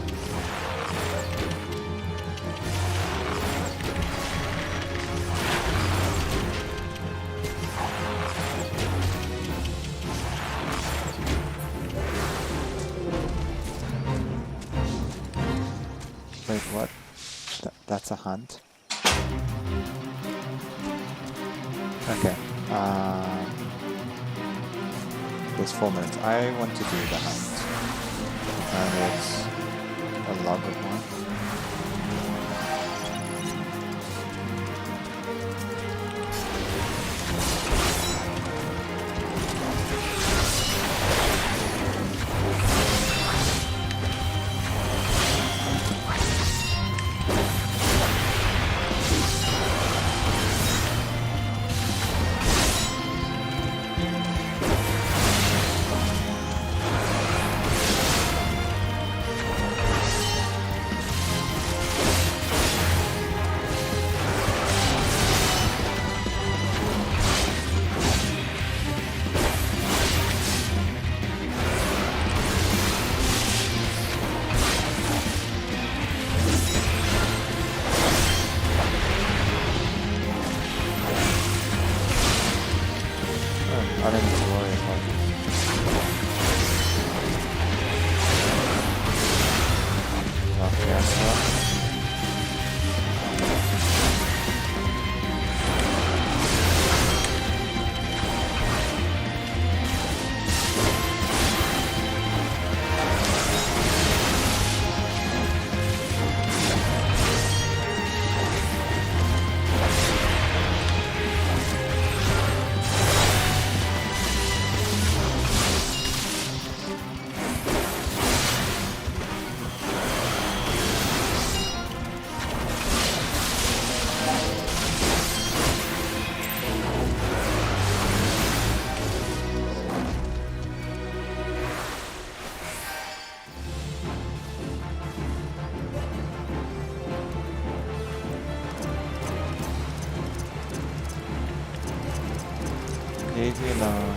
Wait, what? That's a hunt? Okay. There's 4 minutes. I want to do the hunt. And it's a love of mine. I don't need to worry about it. Okay, so... Leave me alone.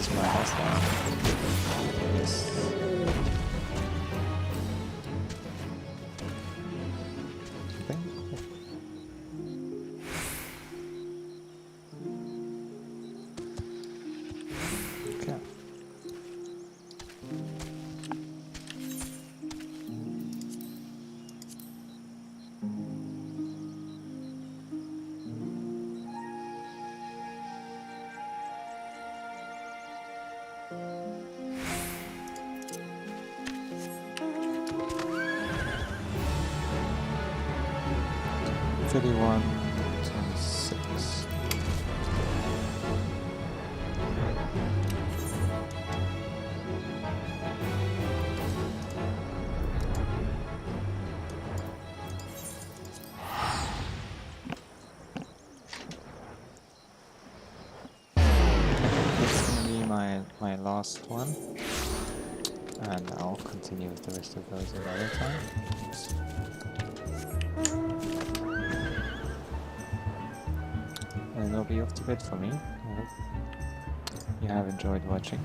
is my last one. Yes. Okay. Okay. $31.26. This is gonna be my last one, and I'll continue with the rest of those another time. And it'll be off to bed for me. I hope you have enjoyed watching.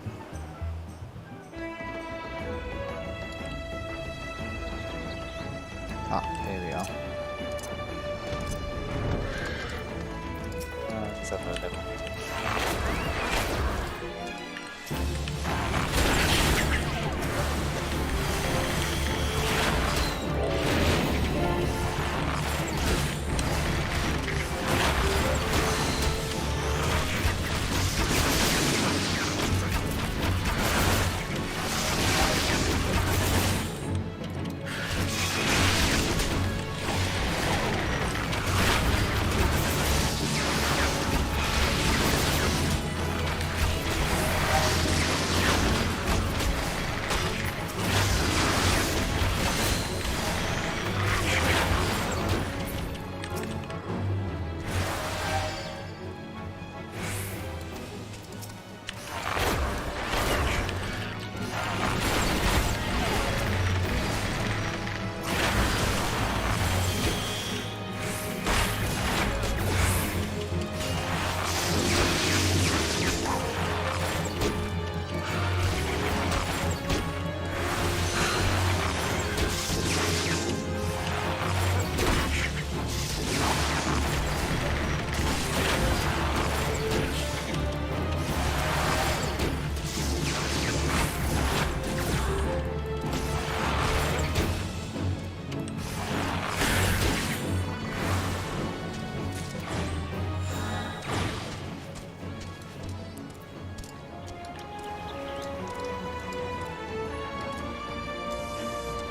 Ah, there we are. Let's have a look.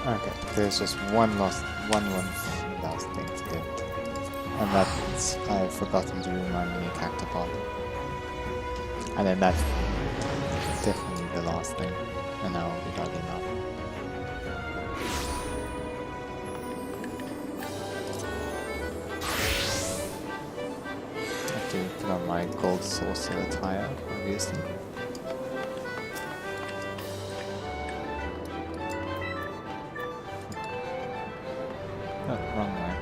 Okay, there's just one last thing to do, and that's I've forgotten to remind me character part, and then that's definitely the last thing, and I will be logging up. I have to put on my gold sorcerer attire, obviously. Oh, wrong way.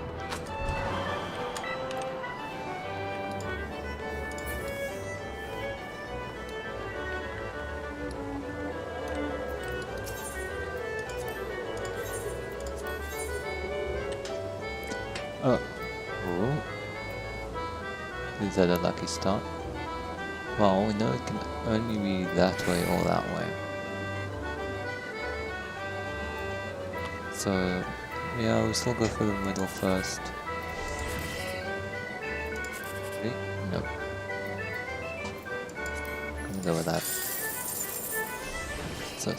Oh. Ooh. Is that a lucky start? Well, we know it can only be that way or that way. So, yeah, we'll still go for the middle first. Ready? Nope. I'm gonna go with that. So.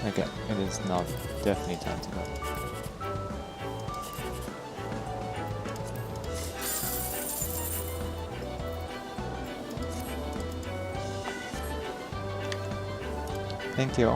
Okay, it is now definitely time to go. Thank you all.